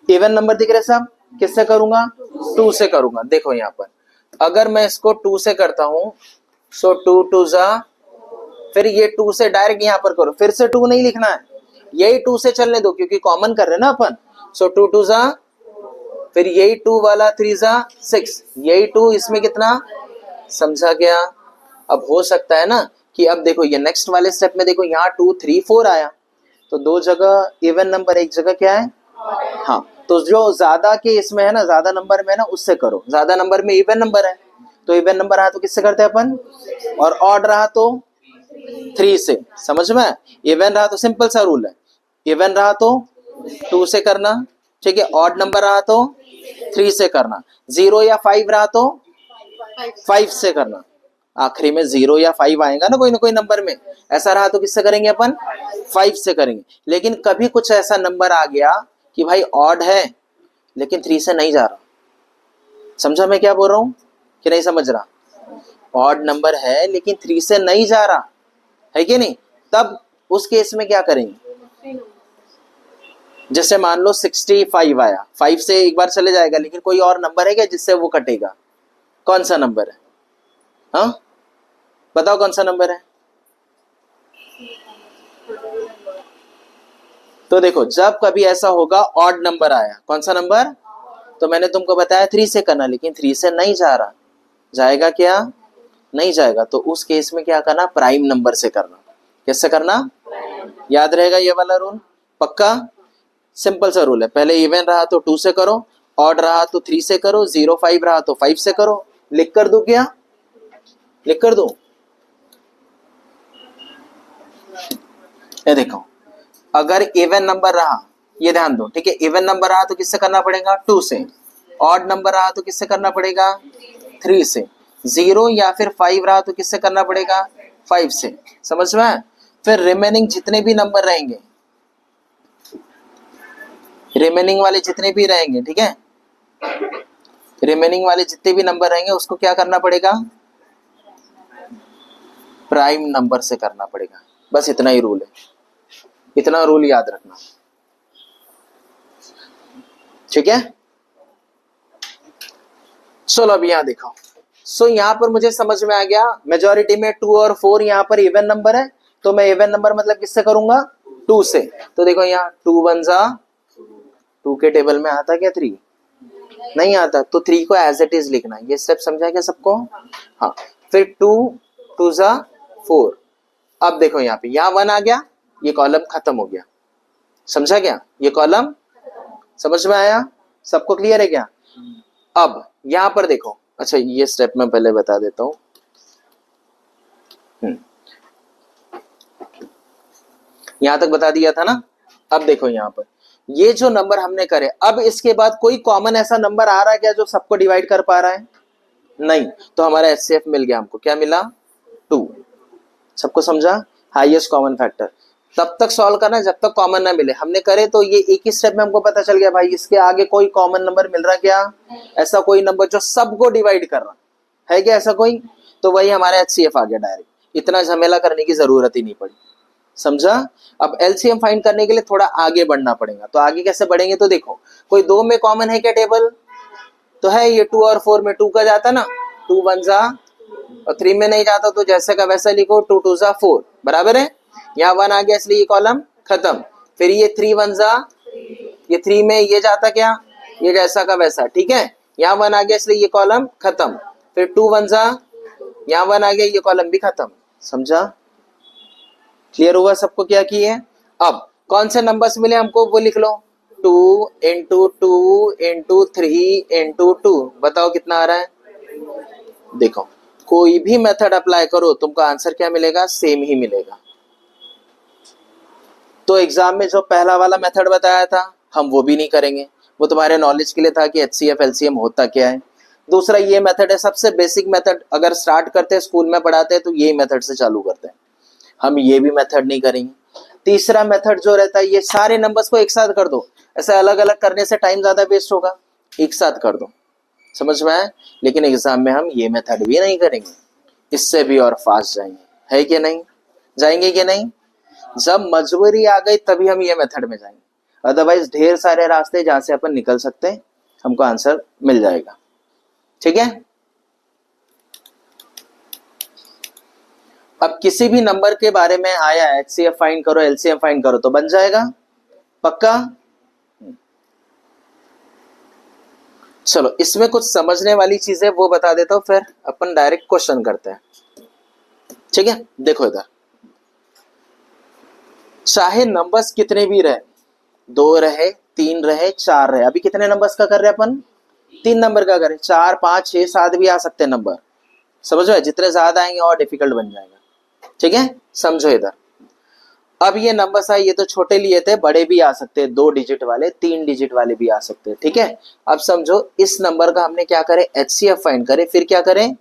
इवन नंबर दिख रहे साहब, किससे करूंगा, 2 से करूंगा। देखो यहाँ पर अगर मैं इसको 2 से करता हूं सो 2 2 जा, फिर ये 2 से डायरेक्ट यहां पर करो, फिर से 2 नहीं लिखना है, यही 2 से चलने दो क्योंकि कॉमन कर रहे हैं ना अपन। सो 2 2 जा, फिर यही 2 वाला 3 जा 6, यही 2 इसमें कितना, समझा गया। अब हो सकता है ना कि अब देखो ये नेक्स्ट वाले स्टेप में देखो यहाँ 2 3 4 आया, तो 2 जगह इवन नंबर, एक जगह क्या है, हाँ। तो जो ज्यादा के इसमें है ना, ज्यादा नंबर में है ना, उससे करो। ज्यादा नंबर में इवन नंबर है तो इवन नंबर रहा तो किससे करते हैं अपन, और ऑड रहा तो 3 से। समझ में, इवन रहा तो सिंपल सा रूल है, इवन रहा तो 2 से करना, ठीक है। ऑड नंबर रहा तो 3 से करना, 0 या 5 रहा तो 5 से करना। आखिरी में 0 या 5 आएगा ना कोई नंबर में, ऐसा रहा तो किससे करेंगे अपन, 5 से करेंगे। लेकिन कभी कुछ ऐसा नंबर आ गया कि भाई ऑड है लेकिन 3 से नहीं जा रहा, समझा मैं क्या बोल रहा हूं कि नहीं समझ रहा। ऑड नंबर है लेकिन 3 से नहीं जा रहा है कि नहीं, तब उस केस में क्या करेंगे, जैसे मान लो 65 आया, 5 से एक बार चले जाएगा लेकिन कोई और नंबर है क्या जिससे वो कटेगा, कौन सा नंबर है, हाँ बताओ कौन सा नंबर है। तो देखो जब कभी ऐसा होगा ऑड नंबर आया, कौन सा नंबर, तो मैंने तुमको बताया 3 से करना, लेकिन 3 से नहीं जा रहा, जाएगा क्या, नहीं जाएगा, तो उस केस में क्या करना, प्राइम नंबर से करना। कैसे करना, याद रहेगा ये वाला रूल, पक्का सिंपल सा रूल है। पहले इवन रहा तो 2 से करो, ऑड रहा तो 3 से करो, 0 5 रहा तो 5 से करो। लिख कर दू क्या, लिख कर दू, ये देखो अगर इवन नंबर रहा, ये ध्यान दो, ठीक है, इवन नंबर रहा तो किससे करना पड़ेगा, 2 से। ऑड नंबर रहा तो किससे करना पड़ेगा, 3 से। 0 या फिर 5 रहा तो किससे करना पड़ेगा, 5 से। समझ में, फिर रिमेनिंग जितने भी नंबर रहेंगे, रिमेनिंग वाले जितने भी रहेंगे, ठीक है, रिमेनिंग वाले जितने भी नंबर रहेंगे उसको क्या करना पड़ेगा, प्राइम नंबर से करना पड़ेगा। बस इतना ही रूल है, इतना रूल याद रखना, ठीक है। चलो अब यहां देखो, सो यहां पर मुझे समझ में आ गया मेजॉरिटी में 2 और 4 यहां पर इवन नंबर है, तो मैं इवन नंबर मतलब किससे करूंगा, 2 से। तो देखो यहाँ 2 1 जा, 2 के टेबल में आता क्या 3, नहीं आता, तो 3 को एज इट इज लिखना। ये स्टेप समझा क्या सबको, हाँ। फिर 2 2 जा 4। अब देखो यहाँ पे, यहाँ 1 आ गया, ये कॉलम खत्म हो गया, समझा क्या, ये कॉलम समझ में आया, सबको क्लियर है क्या। अब यहां पर देखो, अच्छा ये स्टेप मैं पहले बता देता हूं, यहां तक बता दिया था ना। अब देखो यहां पर ये जो नंबर हमने करे, अब इसके बाद कोई कॉमन ऐसा नंबर आ रहा है क्या जो सबको डिवाइड कर पा रहा है, नहीं, तो हमारा HCF मिल गया, हमको क्या मिला, 2। सबको समझा, हाईएस्ट कॉमन फैक्टर। तब तक सॉल्व करना जब तक कॉमन ना मिले, हमने करे तो ये एक ही स्टेप में हमको पता चल गया भाई इसके आगे कोई कॉमन नंबर मिल रहा क्या, ऐसा कोई नंबर जो सबको डिवाइड कर रहा है क्या, ऐसा कोई, तो वही हमारा HCF आ गया डायरेक्ट, इतना झमेला करने की जरूरत ही नहीं पड़ी, समझा। अब LCM फाइंड करने के लिए थोड़ा आगे बढ़ना पड़ेगा, तो आगे कैसे बढ़ेंगे, तो देखो कोई 2 में कॉमन है क्या टेबल, तो है ये 2 और 4 में 2 का जाता ना, 2 1 जा, और 3 में नहीं जाता तो जैसे का वैसा लिखो, 2 2 जा 4, बराबर है। यहाँ 1 आ गया इसलिए ये कॉलम खत्म, फिर ये 3 1 जा, ये 3 में ये जाता क्या, ये जैसा का वैसा, ठीक है। यहाँ 1 आ गया इसलिए ये कॉलम खत्म, फिर 2 1 जा, यहाँ 1 आ गया ये कॉलम भी खत्म। समझा, क्लियर हुआ सबको क्या किए। अब कौन से नंबर्स मिले हमको वो लिख लो, 2 इंटू 2 इंटू 3 इंटू 2, बताओ कितना आ रहा है। देखो कोई भी मेथड अप्लाई करो तुमको आंसर क्या मिलेगा, सेम ही मिलेगा। तो एग्जाम में जो पहला वाला मेथड बताया था हम वो भी नहीं करेंगे, वो तुम्हारे नॉलेज के लिए था कि HCF LCM होता क्या है। दूसरा ये मेथड है सबसे बेसिक मेथड, अगर स्टार्ट करते हैं स्कूल में पढ़ाते हैं तो यही मेथड से चालू करते हैं, हम ये भी मेथड नहीं करेंगे। तीसरा मेथड जो रहता है ये सारे नंबर्स को एक साथ कर दो, ऐसे अलग अलग करने से टाइम ज्यादा वेस्ट होगा, एक साथ कर दो, समझ में आया। लेकिन एग्जाम में हम ये मेथड भी नहीं करेंगे, इससे भी और फास्ट जाएंगे, है कि नहीं, जाएंगे कि नहीं। जब मजबूरी आ गई तभी हम ये मेथड में जाएंगे, अदरवाइज ढेर सारे रास्ते जहां से अपन निकल सकते हैं, हमको आंसर मिल जाएगा, ठीक है। अब किसी भी नंबर के बारे में आया HCF फाइंड करो LCM फाइंड करो तो बन जाएगा पक्का। चलो इसमें कुछ समझने वाली चीजें वो बता देता हूं, फिर अपन डायरेक्ट क्वेश्चन करते हैं, ठीक है। देखो इधर, चाहे नंबर्स कितने भी रहे, 2 रहे 3 रहे 4 रहे, अभी कितने नंबर्स का कर रहे हैं अपन, 3 नंबर का करें, 4 5 6 7 भी आ सकते हैं नंबर, समझ रहे, जितने ज्यादा आएंगे और डिफिकल्ट बन जाएगा, ठीक है। समझो इधर, अब ये नंबर्स आए ये तो छोटे लिए थे, बड़े भी आ सकते हैं, 2 डिजिट वाले 3 डिजिट वाले भी आ सकते हैं, ठीक है। अब समझो इस नंबर का हमने क्या करे, HCF फाइंड करे, फिर क्या करें,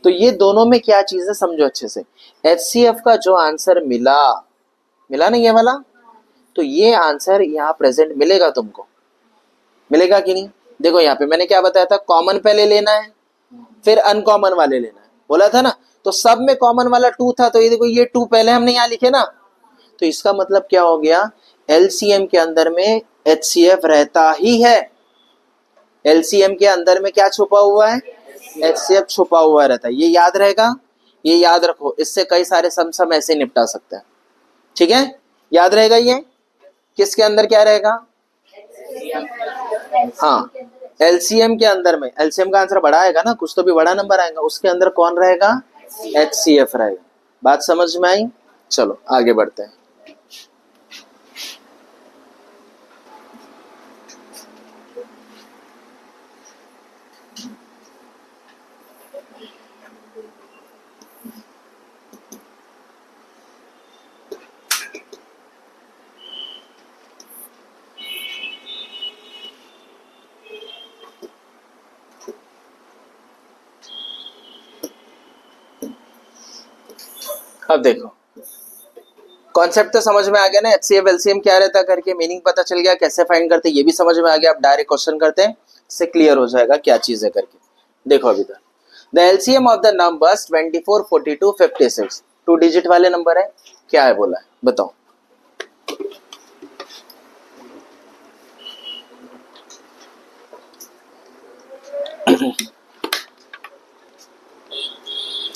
तो ये दोनों में क्या चीज है समझो अच्छे से। HCF का जो आंसर मिला, मिला नहीं ये वाला, तो ये आंसर यहाँ प्रेजेंट मिलेगा तुमको, मिलेगा कि नहीं। देखो यहाँ पे मैंने क्या बताया था, कॉमन पहले लेना है फिर अनकॉमन वाले लेना है, बोला था ना। तो सब में कॉमन वाला 2 था, तो ये देखो ये 2 पहले हमने यहाँ लिखे ना, तो इसका मतलब क्या हो गया, LCM के अंदर में HCF रहता ही है। LCM के अंदर में क्या छुपा हुआ है, HCF छुपा हुआ रहता है, ये याद रहेगा, ये याद रखो, इससे कई सारे सम ऐसे निपटा सकते हैं, ठीक है। याद रहेगा ये किसके अंदर क्या रहेगा, हाँ LCM के अंदर में, LCM का आंसर बड़ा आएगा ना, कुछ तो भी बड़ा नंबर आएगा, उसके अंदर कौन रहेगा, HCF रहेगा। बात समझ में आई, चलो आगे बढ़ते हैं। अब देखो कॉन्सेप्ट तो समझ में आ गया ना, HCF LCM क्या रहता करके, मीनिंग पता चल गया, कैसे फाइंड करते ये भी समझ में आ गया। अब डायरेक्ट क्वेश्चन करते हैं, इससे क्लियर हो जाएगा क्या चीज है करके। देखो अभी तक the LCM of the numbers 24 42 56, 2 digit वाले नंबर है, क्या है बोला है बताओ।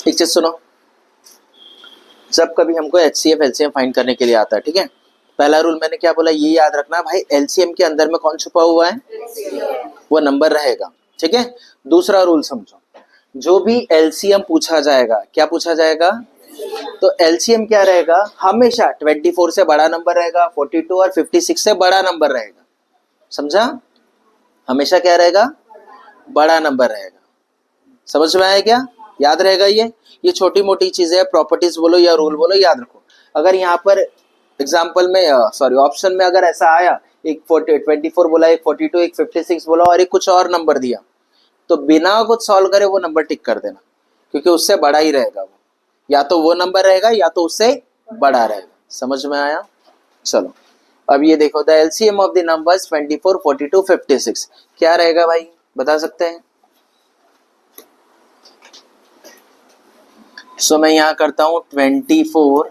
एक चीज सुनो, जब कभी हमको HCF LCM फाइंड करने के लिए आता है, ठीक है, पहला रूल मैंने क्या बोला, ये याद रखना भाई, LCM के अंदर में कौन छुपा हुआ है, वो नंबर रहेगा, ठीक है। दूसरा रूल समझो, जो भी LCM पूछा जाएगा, क्या पूछा जाएगा, तो LCM क्या रहेगा, हमेशा 24 से बड़ा नंबर रहेगा, 42 और 56 से बड़ा नंबर रहेगा, समझा, हमेशा क्या रहेगा, बड़ा नंबर रहेगा। समझ में आया क्या, याद रहेगा ये छोटी मोटी चीजें, प्रॉपर्टीज बोलो या रूल बोलो, याद रखो। अगर यहाँ पर एग्जाम्पल में सॉरी ऑप्शन में अगर ऐसा आया, एक 24 बोला, एक 42, एक 56 बोला और एक कुछ और नंबर दिया, तो बिना कुछ सॉल्व करे वो नंबर टिक कर देना, क्योंकि उससे बड़ा ही रहेगा वो, या तो वो नंबर रहेगा या तो उससे बड़ा रहेगा। समझ में आया, चलो अब ये देखो, the LCM of the numbers 24 42 56 क्या रहेगा भाई, बता सकते हैं। सो मैं यहां करता हूं 24,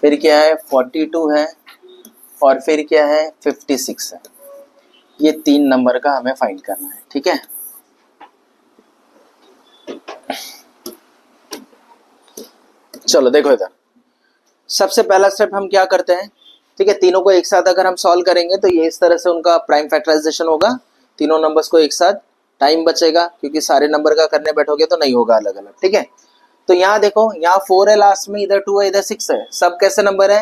फिर क्या है 42 है, और फिर क्या है 56 है, ये 3 नंबर का हमें फाइंड करना है, ठीक है। चलो देखो इधर, सबसे पहला स्टेप हम क्या करते हैं, ठीक है, तीनों को एक साथ अगर हम सॉल्व करेंगे तो ये इस तरह से उनका प्राइम फैक्टराइजेशन होगा, तीनों नंबर्स को एक साथ, टाइम बचेगा क्योंकि सारे नंबर का करने बैठोगे तो नहीं होगा अलग अलग। ठीक है, तो यहाँ देखो, यहाँ 4 है लास्ट में, इधर 2 है, इधर 6 है, सब कैसे नंबर है,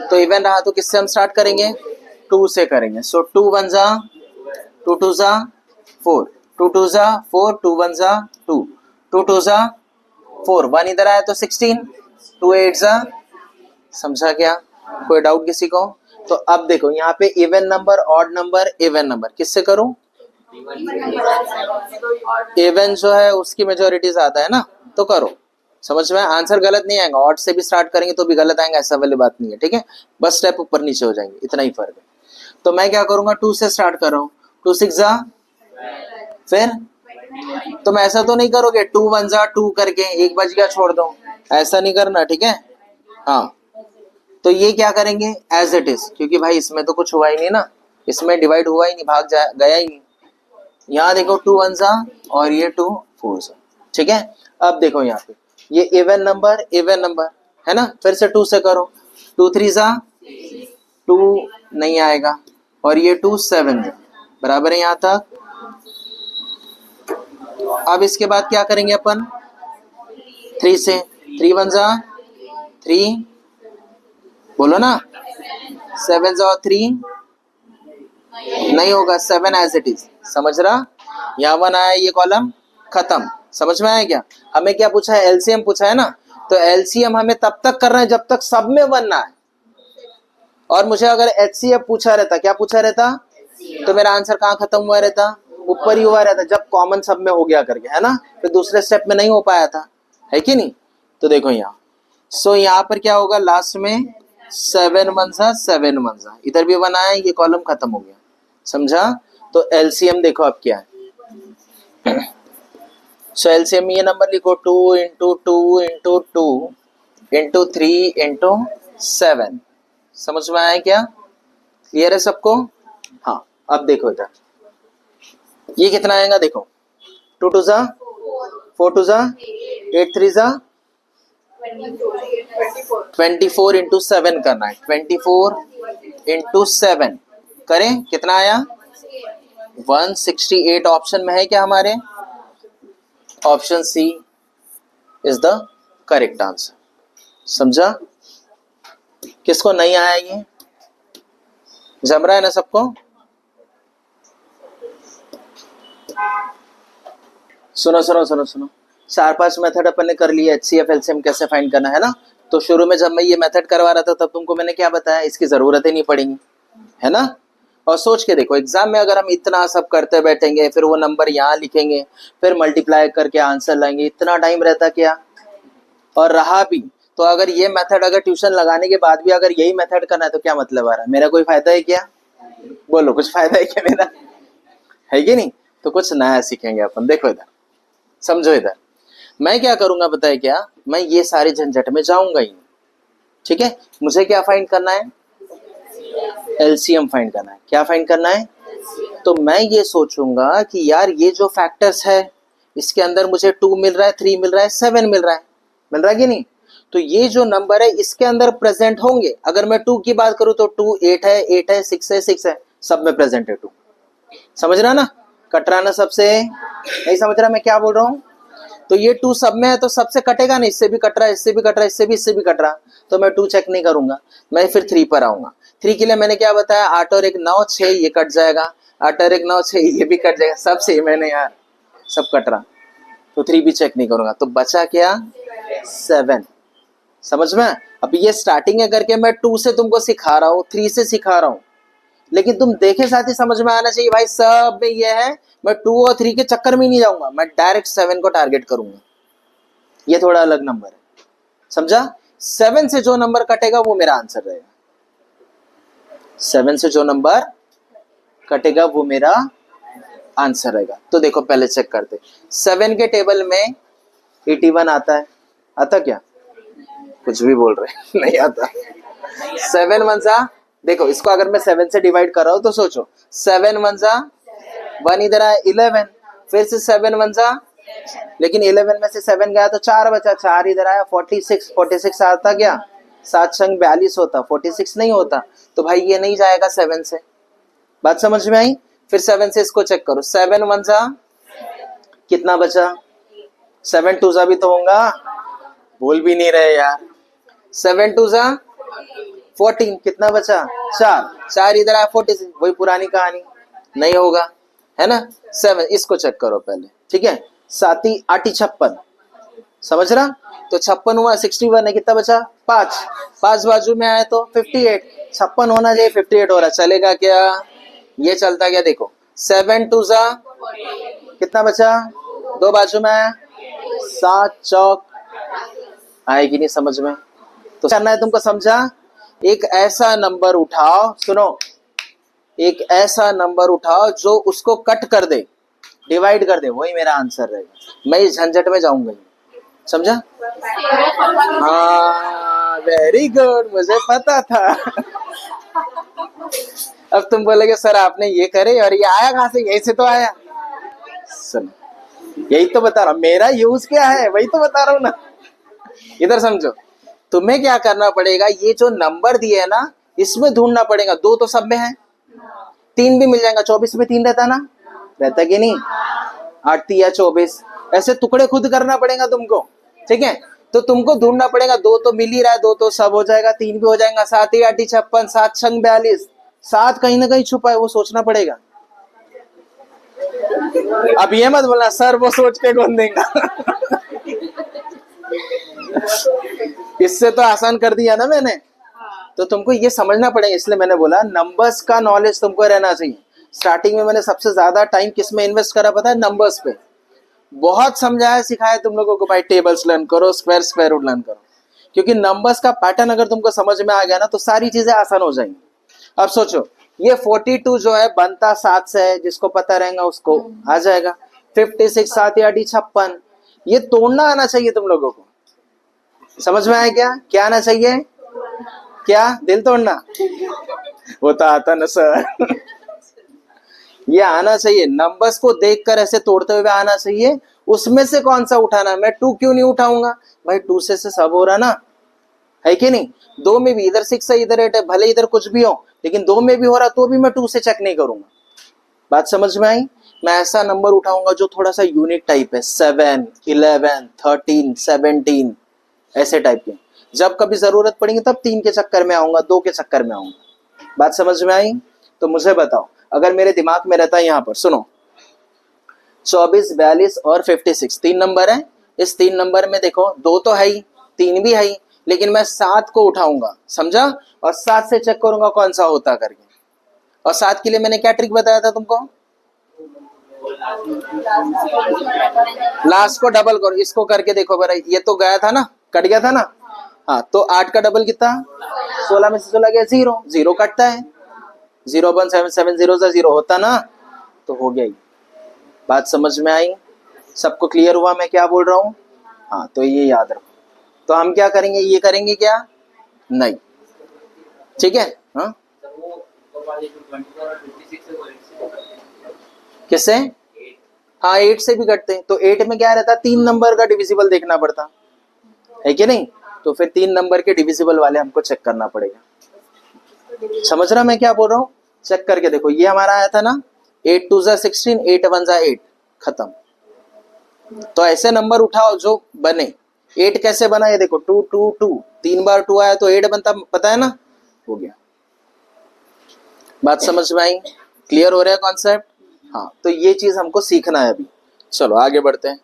तो इवन रहा तो किससे हम स्टार्ट करेंगे, 2 से करेंगे। सो 2 1 जा 2 2 जा 4, 2 2 जा 4, 2 1 जा 2, 2 2 जा 4, 1 इधर आया तो 16, 2 8 जा, समझा क्या, कोई डाउट किसी को? तो अब देखो यहाँ पे even number, odd number, even number, किससे करूं, इवन जो है उसकी मेजोरिटी ज्यादा है ना, तो करो, समझ में आंसर गलत नहीं आएगा, ऑड से भी स्टार्ट करेंगे तो भी गलत आएगा, ऐसा वाली बात नहीं है। ठीक है, बस स्टेप ऊपर नीचे हो जाएंगे, इतना ही फर्क है। तो मैं क्या करूंगा, 2 से स्टार्ट कर रहा हूँ, 2 6 जा, फिर तुम ऐसा तो नहीं करोगे 2 1 जा 2 करके एक बज गया छोड़ दो, ऐसा नहीं करना। ठीक है, हाँ, तो ये क्या करेंगे एज इट इज, क्योंकि भाई इसमें तो कुछ हुआ ही नहीं ना, इसमें डिवाइड हुआ ही नहीं, भाग गया ही नहीं। यहाँ देखो 2 1 जा और ये 2 4 जा। ठीक है, अब देखो यहाँ पे ये इवन नंबर है ना, फिर से 2 से करो, 2 3 जा 2 नहीं आएगा, और ये 2 7 जा, बराबर है यहाँ तक। अब इसके बाद क्या करेंगे अपन, 3 से, 3 1 जा 3, बोलो ना, 7 जा 3 नहीं होगा, 7 एज इट इज, समझ रहा, यहाँ 1 आया, ये कॉलम खत्म, समझ में आया क्या? हमें क्या पूछा है, एलसीएम पूछा है ना, तो एलसीएम हमें तब तक कर रहे हैं जब तक सब में 1 ना है, और मुझे अगर एचसीएफ पूछा रहता, क्या पूछा रहता, तो मेरा आंसर कहाँ खत्म हुआ रहता, ऊपर ही हुआ रहता, जब कॉमन सब में हो गया करके, है ना, फिर दूसरे स्टेप में नहीं हो पाया था, है कि नहीं? तो देखो यहाँ, सो यहाँ पर क्या होगा, लास्ट में 7 1 जा 7 1 जा, इधर भी 1 आया, ये कॉलम खत्म हो गया, समझा? तो एलसीएम देखो अब क्या है, सो एलसीएम ये नंबर लिखो, 2 इंटू 2 इंटू 2 इंटू 3 इंटू 7, समझ में आया क्या? क्लियर है सबको? हाँ, अब देखो इधर ये कितना आएगा, देखो 2 2 जा 4 2 जा 8 3 जा 24 इंटू 7 करना है, 24 इंटू 7 करें, कितना आया 168 ऑप्शन में है क्या हमारे, option C is the correct answer, समझा? किसको नहीं आया ये, जम रहा है ना सबको? सुनो सुनो सुनो सुनो, 4-5 मेथड अपन ने कर लिया एचसीएफ एलसीएम कैसे फाइंड करना है ना। तो शुरू में जब मैं ये मेथड करवा रहा था तब तुमको मैंने क्या बताया, इसकी जरूरत ही नहीं पड़ेगी, है ना। और सोच के देखो, एग्जाम में अगर हम इतना सब करते बैठेंगे, फिर वो नंबर यहाँ लिखेंगे, फिर मल्टीप्लाई करके आंसर लाएंगे, इतना टाइम रहता क्या। और रहा भी तो अगर ये मेथड, अगर ट्यूशन लगाने के बाद भी अगर यही मेथड करना है तो क्या मतलब आ रहा है, मेरा कोई फायदा है क्या? बोलो, कुछ फायदा है क्या मेरा, है कि नहीं? तो कुछ नया सीखेंगे अपन। देखो इधर, समझो इधर, मैं क्या करूंगा पता है क्या, मैं ये सारे झंझट में जाऊंगा ही, ठीक है। मुझे क्या फाइंड करना है, एलसीएम फाइंड करना है। क्या फाइंड करना है? तो मैं ये सोचूंगा कि यार ये जो फैक्टर्स है इसके अंदर मुझे 2 मिल रहा है, 3 मिल रहा है, 7 मिल रहा है कि नहीं। तो ये जो नंबर है इसके अंदर प्रेजेंट होंगे। अगर मैं 2 की बात करूं तो 2 8 है, 8 है, 6 है, 6 है, सब में प्रेजेंट है 2। समझ रहा ना, कट रहा ना सबसे, नहीं समझ रहा मैं क्या बोल रहा हूँ। तो ये 2 सब में है तो सबसे कटेगा नहीं, इससे भी कट रहा है, इससे भी कट रहा है, इससे भी कट रहा, तो मैं 2 चेक नहीं करूंगा, मैं फिर 3 पर आऊंगा। 3 के लिए मैंने क्या बताया, 8 और 1 9 6, ये कट जाएगा, 8 और 1 9 6, ये भी कट जाएगा, सब सही मैंने यार, सब कट रहा, तो 3 भी चेक नहीं करूंगा। तो बचा क्या, 7। समझ में? अब ये स्टार्टिंग है करके मैं 2 से तुमको सिखा रहा हूँ, 3 से सिखा रहा हूँ, लेकिन तुम देखे साथ ही समझ में आना चाहिए भाई सब में ये है। मैं 2 और 3 के चक्कर में नहीं जाऊंगा, मैं डायरेक्ट 7 को टारगेट करूंगा, ये थोड़ा अलग नंबर है, समझा। 7 से जो नंबर कटेगा वो मेरा आंसर रहेगा, 7 से जो नंबर कटेगा वो मेरा आंसर रहेगा। तो देखो पहले चेक करते, 7 के टेबल में 81 आता है, आता क्या? कुछ भी बोल रहे नहीं आता। 7 1 जा, देखो इसको अगर मैं 7 से डिवाइड कर रहा हूं तो सोचो, 7 1 जा, 1 इधर आया 11, फिर से 7 1 जा, लेकिन 11 में से 7 गया तो 4 बचा, 4 इधर आया 46 आता क्या? 7 छंग 42 होता, 46 नहीं होता। तो भाई ये नहीं जाएगा 7 से। बात समझ में आई? फिर 7 से इसको चेक करो, 7 1 जा कितना बचा, 7 2 जा भी तो होगा, बोल भी नहीं रहे यार। 7 2 जा 14, कितना बचा, 4 4 इधर आया 46, वही पुरानी कहानी, नहीं होगा, है ना। 7 इसको चेक करो पहले, ठीक है। 7 8 56, समझ रहा। तो 56 हुआ, 61 है, कितना बचा, 5 5 बाजू में आए तो 58, 56 होना चाहिए, 58 हो रहा, चलेगा क्या, ये चलता क्या, देखो 7 2 जा कितना बचा, 2 बाजू में आया, 7 चौक, आएगी नहीं समझ में। तो करना है तुमको, समझा। एक ऐसा नंबर उठाओ, सुनो, एक ऐसा नंबर उठाओ जो उसको कट कर दे, डिवाइड कर दे, वही मेरा आंसर रहेगा। मैं इस झंझट में जाऊंगा, समझा। हाँ वेरी गुड, मुझे पता था। अब तुम बोलोगे सर आपने ये करे और ये आया कहां से, यही से तो आया। सुन, यही तो बता रहा हूं, मेरा यूज क्या है वही तो बता रहा हूं ना। इधर समझो, तुम्हें क्या करना पड़ेगा, ये जो नंबर दिए है ना, इसमें ढूंढना पड़ेगा। 2 तो सब में है, 3 भी मिल जाएगा, 24 में 3 रहता ना, रहता कि नहीं, 8 या 24, ऐसे टुकड़े खुद करना पड़ेगा तुमको, ठीक है। तो तुमको ढूंढना पड़ेगा, 2 तो मिल ही रहा है, 2 तो सब हो जाएगा, 3 भी हो जाएगा, 7 8 56, 7 छंग 42, 7 कहीं ना कहीं छुपा है, वो सोचना पड़ेगा। अब ये मत बोलना सर वो सोच के कौन देगा। इससे तो आसान कर दिया ना मैंने। तो तुमको ये समझना पड़ेगा, इसलिए मैंने बोला नंबर्स का नॉलेज तुमको रहना चाहिए। स्टार्टिंग में मैंने सबसे ज्यादा टाइम किस में इन्वेस्ट करा पता है, नंबर्स पे। बहुत समझाया सिखाया तुम लोगों को, भाई टेबल्स लर्न करो, स्क्वायर रूट लर्न करो, क्योंकि नंबर्स का पैटर्न अगर तुमको समझ में आ गया ना तो सारी चीजें आसान हो जाएंगी। अब सोचो, ये 42 जो है बनता 7 से है, जिसको पता रहेगा उसको आ जाएगा। 56 7 8 56, ये तोड़ना आना चाहिए तुम लोगों को, समझ में आया क्या, क्या आना चाहिए, क्या दिल तोड़ना, वो तो आता ना सर। ये आना चाहिए, नंबर्स को देखकर ऐसे तोड़ते हुए आना चाहिए। उसमें से कौन सा उठाना, मैं 2 क्यों नहीं उठाऊंगा भाई, 2 से सब हो रहा ना, है कि नहीं। 2 में भी इधर 6 है इधर 8 है, भले इधर कुछ भी हो, लेकिन 2 में भी हो रहा तो भी मैं 2 से चेक नहीं करूंगा। बात समझ में आई। मैं ऐसा नंबर उठाऊंगा जो थोड़ा सा यूनिक टाइप है, 7 11 13 17, ऐसे टाइप के। जब कभी जरूरत पड़ेगी तब 3 के चक्कर में आऊंगा, 2 के चक्कर में आऊंगा। बात समझ में आई। तो मुझे बताओ, अगर मेरे दिमाग में रहता है, यहाँ पर सुनो, 24 42 और 56 3 नंबर है। इस 3 नंबर में देखो 2 तो है ही, 3 भी है ही, लेकिन मैं 7 को उठाऊंगा, समझा, और 7 से चेक करूंगा कौन सा होता करके। और 7 के लिए मैंने क्या ट्रिक बताया था तुमको, लास्ट को डबल करो, इसको करके देखो बरा, ये तो गया था ना, कट गया था ना। हाँ, तो 8 का डबल कितना, 16 में से 16 गया 0, 0 कटता है, 0 1 7 7 0 से 0 होता ना, तो हो गया ही। बात समझ में आई, सबको क्लियर हुआ मैं क्या बोल रहा हूँ। हाँ, तो ये याद रखो। तो हम क्या करेंगे, ये करेंगे क्या, नहीं, ठीक है। हाँ किससे, हाँ 8 से भी कटते हैं। तो 8 में क्या रहता, 3 नंबर का डिविजिबल देखना पड़ता है कि नहीं। तो फिर 3 नंबर के डिविजिबल वाले हमको चेक करना पड़ेगा। समझ रहा मैं क्या बोल रहा हूँ, चेक करके देखो। ये हमारा आया था ना, 8 2 16, 8 1 8, खत्म। तो ऐसे नंबर उठाओ जो बने। 8 कैसे बना, ये देखो 2 2 2, 3 बार 2 आया तो 8 बनता, पता है ना, हो गया। बात समझ में आई, क्लियर हो रहा है कॉन्सेप्ट। हाँ, तो ये चीज हमको सीखना है अभी। चलो आगे बढ़ते हैं।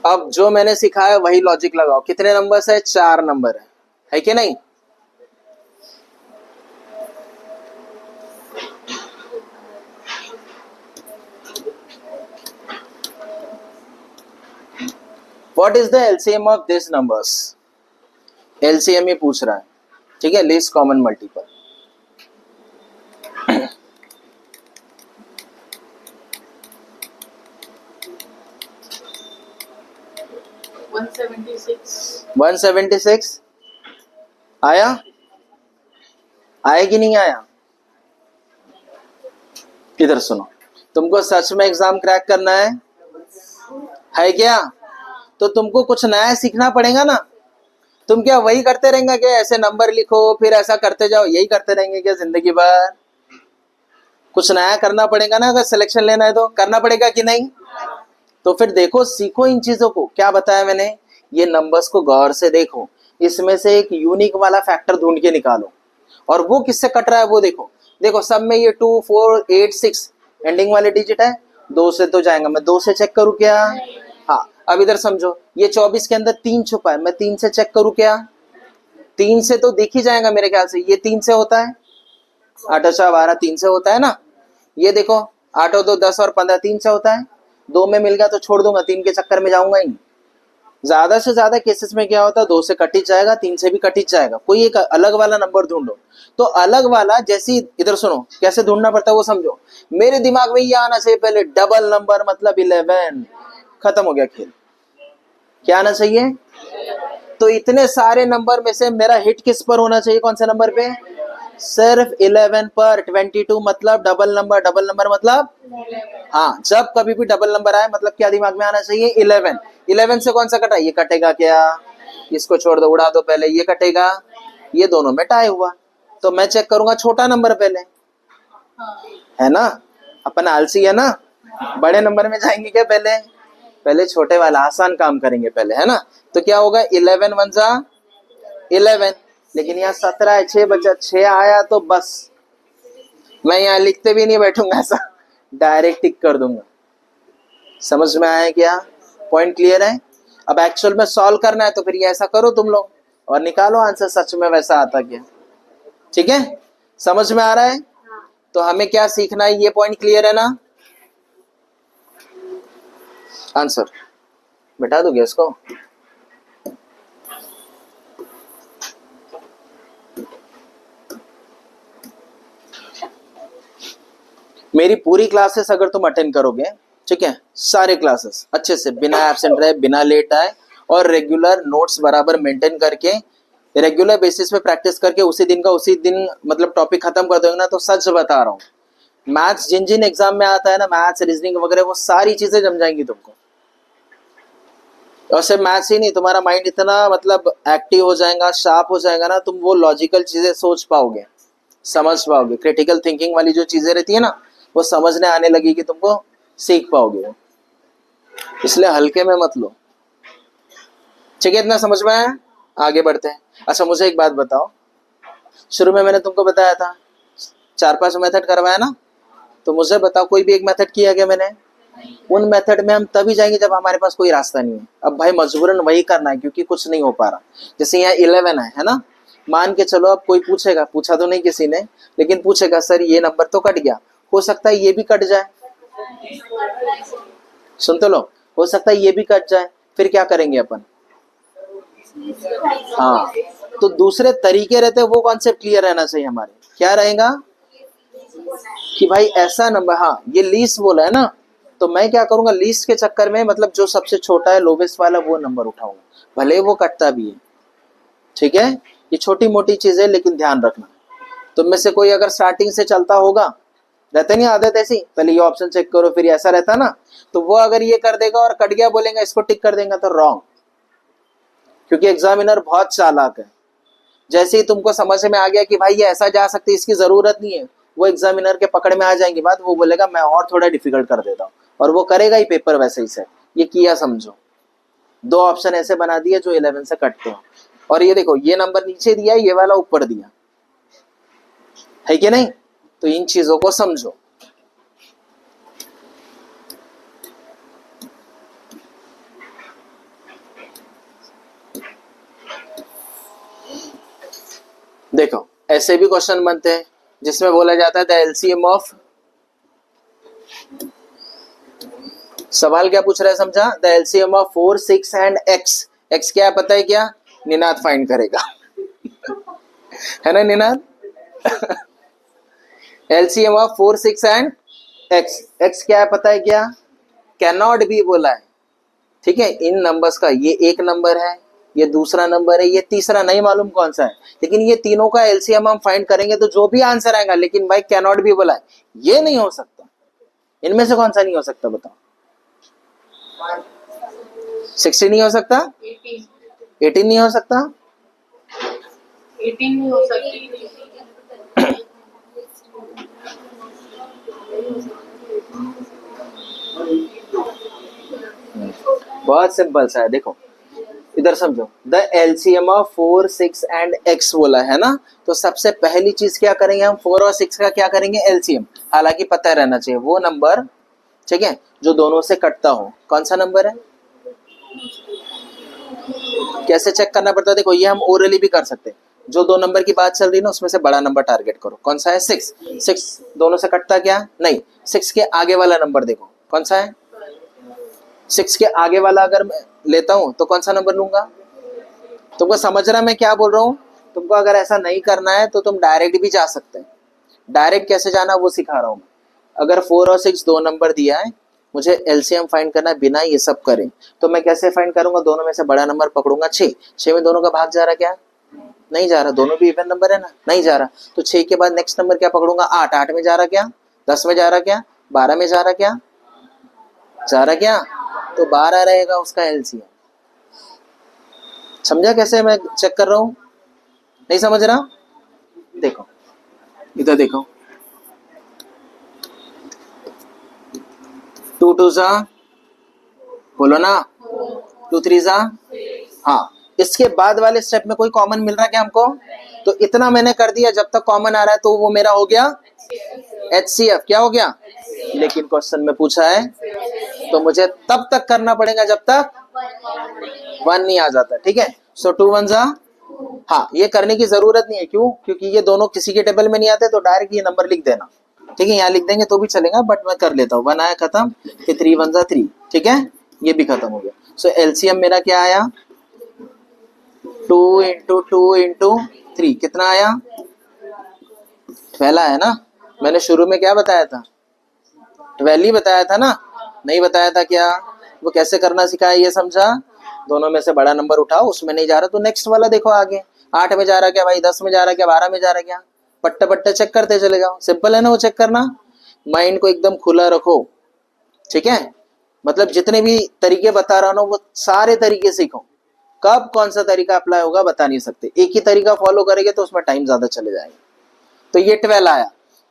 अब जो मैंने सिखाया वही लॉजिक लगाओ। कितने नंबर्स है, 4 नंबर है कि नहीं। What is the LCM of this numbers, LCM ही पूछ रहा है, ठीक है, लीस्ट कॉमन मल्टीपल। 176 आया, आया कि नहीं आया। इधर सुनो, तुमको सच में एग्जाम क्रैक करना है क्या? तो तुमको कुछ नया सीखना पड़ेगा ना। तुम क्या वही करते रहेंगे क्या? ऐसे नंबर लिखो फिर ऐसा करते जाओ, यही करते रहेंगे क्या जिंदगी भर? कुछ नया करना पड़ेगा ना। अगर सिलेक्शन लेना है तो करना पड़ेगा कि नहीं? तो फिर देखो, सीखो इन चीजों को। क्या बताया मैंने? ये नंबर्स को गौर से देखो, इसमें से एक यूनिक वाला फैक्टर ढूंढ के निकालो। और वो किससे कट रहा है वो देखो। देखो सब में ये 2 4 8 6 एंडिंग वाले डिजिट है, 2 से तो जाएगा। मैं 2 से चेक करूं क्या? हाँ। अब इधर समझो, ये 24 के अंदर 3 छुपा है, मैं 3 से चेक करूं क्या? 3 से तो दिख ही जाएगा मेरे ख्याल से। ये 3 से होता है, 8 और 12 3 से होता है ना। ये देखो 8 और 2 10 और 15 3 से होता है। 2 में मिल गया तो छोड़ दूंगा, 3 के चक्कर में जाऊंगा ही नहीं। ज्यादा से ज्यादा केसेस में क्या होता है, 2 से कट ही जाएगा, 3 से भी कट ही जाएगा। कोई एक अलग वाला नंबर ढूंढो। तो अलग वाला, जैसी इधर सुनो कैसे ढूंढना पड़ता है वो समझो। मेरे दिमाग में ये आना चाहिए पहले, डबल नंबर मतलब 11। खत्म हो गया खेल। क्या आना चाहिए? तो इतने सारे नंबर में से मेरा हिट किस पर होना चाहिए? कौन से नंबर पे? सिर्फ 11 पर। 22 मतलब डबल नंबर। डबल नंबर मतलब हाँ, जब कभी भी डबल नंबर आए मतलब क्या दिमाग में आना चाहिए? 11। 11 से कौन सा कटा? ये कटेगा क्या? इसको छोड़ दो, उड़ा दो पहले। ये कटेगा, ये दोनों में टाई हुआ। तो मैं चेक करूंगा छोटा नंबर पहले, है ना। अपन आलसी है ना, बड़े नंबर में जाएंगे क्या? पहले पहले छोटे वाला आसान काम करेंगे पहले, है ना। तो क्या होगा? 11 1 जा 11। लेकिन यहाँ 17 है, 6 बचा। 6 आया तो बस मैं यहाँ लिखते भी नहीं बैठूंगा, ऐसा डायरेक्ट टिक कर दूंगा। समझ में आया क्या? पॉइंट क्लियर है? अब एक्चुअल में सॉल्व करना है तो फिर ये ऐसा करो तुम लोग और निकालो आंसर सच में वैसा आता क्या। ठीक है, समझ में आ रहा है? तो हमें क्या सीखना है, ये पॉइंट क्लियर है ना। आंसर बिठा दोगे इसको? मेरी पूरी क्लासेस अगर तुम अटेंड करोगे, ठीक है, सारे क्लासेस अच्छे से, बिना एब्सेंट रहे, बिना लेट आए, और रेगुलर नोट्स बराबर मेंटेन करके, रेगुलर बेसिस पे प्रैक्टिस करके उसी दिन का उसी दिन मतलब टॉपिक खत्म कर दोगे ना, तो सच बता रहा हूँ, मैथ्स जिन जिन एग्जाम में आता है ना, मैथ्स रीजनिंग वगैरह, वो सारी चीजें जम जाएंगी तुमको। और सिर्फ मैथ्स ही नहीं, तुम्हारा माइंड इतना मतलब एक्टिव हो जाएगा, शार्प हो जाएगा ना, तुम वो लॉजिकल चीजें सोच पाओगे, समझ पाओगे। क्रिटिकल थिंकिंग वाली जो चीजें रहती है ना, वो समझने आने लगेगी तुमको, सीख पाओगे। इसलिए हल्के में मत लो। ठीक है, इतना समझ में आया? आगे बढ़ते हैं। अच्छा मुझे एक बात बताओ, शुरू में मैंने तुमको बताया था 4-5 मेथड करवाया ना, तो मुझे बताओ कोई भी एक मेथड किया क्या मैंने? उन मेथड में हम तभी जाएंगे जब हमारे पास कोई रास्ता नहीं है। अब भाई मजबूरन वही करना है क्योंकि कुछ नहीं हो पा रहा। जैसे यहाँ 11 है ना, मान के चलो अब कोई पूछेगा, पूछा तो नहीं किसी ने, लेकिन पूछेगा सर ये नंबर तो कट गया, हो सकता है ये भी कट जाए। सुन तो लो, हो सकता है ये भी कट जाए, फिर क्या करेंगे अपन? हाँ, तो दूसरे तरीके रहते हैं, वो कॉन्सेप्ट क्लियर रहना चाहिए हमारे। क्या रहेगा कि भाई ऐसा नंबर, हाँ ये लीस्ट बोला है ना, तो मैं क्या करूंगा, लीस्ट के चक्कर में मतलब जो सबसे छोटा है, लोवेस्ट वाला, वो नंबर उठाऊंगा, भले वो कटता भी है। ठीक है, ये छोटी मोटी चीजें, लेकिन ध्यान रखना। तुम में से कोई अगर स्टार्टिंग से चलता होगा, रहता नहीं आदत ऐसी, पहले ये ऑप्शन चेक करो फिर ऐसा रहता ना, तो वो अगर ये कर देगा और कट गया बोलेगा, इसको टिक कर देगा, तो रॉन्ग। क्योंकि एग्जामिनर बहुत चालाक है। जैसे ही तुमको समझ में आ गया कि भाई ये ऐसा जा सकती है, इसकी जरूरत नहीं है, वो एग्जामिनर के पकड़ में आ जाएंगे बात, वो बोलेगा मैं और थोड़ा डिफिकल्ट कर देता हूँ, और वो करेगा ही पेपर वैसे ही से। ये किया समझो, 2 ऑप्शन ऐसे बना दिए जो 11 से कटते हैं। और ये देखो, ये नंबर नीचे दिया, ये वाला ऊपर दिया है कि नहीं, तो इन चीजों को समझो। देखो ऐसे भी क्वेश्चन बनते हैं जिसमें बोला जाता है द एलसीएम ऑफ, सवाल क्या पूछ रहा है समझा, the LCM of 4 6 and x. X क्या है पता है क्या? निनाद फाइंड करेगा है ना Ninad LCM of 4 6 and x. X क्या है पता है क्या? कैन नॉट बी बोला है। ठीक है, इन नंबर्स का ये एक नंबर है, ये दूसरा नंबर है, ये तीसरा नहीं मालूम कौन सा है, लेकिन ये तीनों का एलसीएम हम फाइंड करेंगे तो जो भी आंसर आएगा, लेकिन भाई कैन नॉट बी बोला है, ये नहीं हो सकता। इनमें से कौन सा नहीं हो सकता बताओ? 60 नहीं हो सकता, 18 नहीं हो सकता, 18 नहीं हो सकती। बहुत सिंपल सा है, देखो इधर समझो। The LCM of 4, 6 and x बोला है ना, तो सबसे पहली चीज क्या करेंगे हम, 4 और 6 का क्या करेंगे, एलसीएम। हालांकि पता रहना चाहिए वो नंबर, ठीक है, जो दोनों से कटता हो। कौन सा नंबर है, कैसे चेक करना पड़ता है, देखो ये हम ओरली भी कर सकते हैं। जो दो नंबर की बात चल रही है ना, उसमें से बड़ा नंबर टारगेट करो। कौन सा है, 6। 6 दोनों से कटता क्या, नहीं। 6 के आगे वाला नंबर देखो कौन सा है, 6 के आगे वाला अगर मैं लेता हूं तो कौन सा नंबर लूंगा। तुमको समझ रहा मैं क्या बोल रहा हूं? तुमको अगर ऐसा नहीं करना है तो तुम डायरेक्ट भी जा सकते हैं। डायरेक्ट कैसे जाना वो सिखा रहा हूं मैं। अगर 4 और 6 दो नंबर दिया है, मुझे एलसीएम फाइंड करना है बिना ये सब करे, तो मैं कैसे फाइंड करूंगा, दोनों में से बड़ा नंबर पकड़ूंगा। 6 में दोनों का भाग जा रहा क्या, नहीं जा रहा, दोनों भी इवन नंबर है ना, नहीं जा रहा। तो 6 के बाद नेक्स्ट नंबर क्या पकड़ूंगा, 8 में जा रहा क्या, 10 में जा रहा क्या, 12 में जा रहा क्या, जा रहा क्या, तो 12 रहेगा उसका एलसीएम। समझा कैसे मैं चेक कर रहा हूं, नहीं समझ रहा, देखो इधर देखो, 2 2 जा, बोलो ना, 2 3 जा, हाँ। इसके बाद वाले स्टेप में कोई कॉमन मिल रहा है क्या हमको, तो इतना मैंने कर दिया, जब तक कॉमन आ रहा है तो वो मेरा हो गया HCF। क्या हो गया, लेकिन क्वेश्चन में पूछा है तो मुझे तब तक करना पड़ेगा जब तक 1 नहीं आ जाता, ठीक है। सो 2 1 जा, हाँ ये करने की जरूरत नहीं है, क्यों, क्योंकि ये दोनों किसी के टेबल में नहीं आते, तो डायरेक्ट ये नंबर लिख देना, ठीक है। यहाँ लिख देंगे तो भी चलेगा, बट मैं कर लेता हूँ। 1 आया खत्म, फिर 3 1 जा 3, ठीक है, ये भी खत्म हो गया। सो एलसीएम मेरा क्या आया, 2 इंटू 2 इंटू 3, कितना आया, 12 आया ना। मैंने शुरू में क्या बताया था, 12 ही बताया था ना, नहीं बताया था क्या। वो कैसे करना सिखाया ये समझा, दोनों में से बड़ा नंबर उठाओ, उसमें नहीं जा रहा तो नेक्स्ट वाला देखो आगे, 8 में जा रहा क्या भाई, 10 में जा रहा क्या, 12 में जा रहा क्या, पट्टे पट्टे चेक करते चले जाओ। सिंपल है ना वो चेक करना। माइंड को एकदम खुला रखो, ठीक है। मतलब जितने भी तरीके बता रहा हूं वो सारे तरीके सीखो। कब कौन सा तरीका अप्लाई होगा बता नहीं सकते, एक ही तरीका फॉलो करेंगे तो उसमें टाइम ज्यादा चले जाएगा। तो ये 12 आया,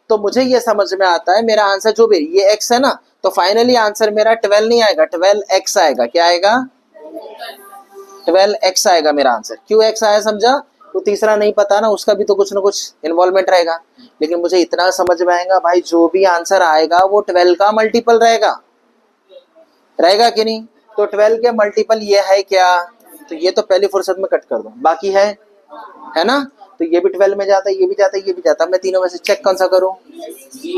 तो मुझे ये समझ में आता है मेरा आंसर जो भी ये x है ना, तो फाइनली आंसर मेरा 12 नहीं आएगा, 12x आएगा। क्या आएगा, 12x आएगा मेरा आंसर। क्यों x आया समझा, तो तीसरा नहीं पता ना, उसका भी तो कुछ ना कुछ इन्वॉल्वमेंट रहेगा। लेकिन मुझे इतना समझ में आएगा भाई, जो भी आंसर आएगा वो 12 का मल्टीपल रहेगा, रहेगा कि नहीं। तो 12 के मल्टीपल ये है क्या, तो ये तो पहली फुर्सत में कट कर दो, बाकी है ना। तो ये भी 12 में जाता है, ये भी जाता है, ये भी जाता है। मैं तीनों में से चेक कौन सा करूं,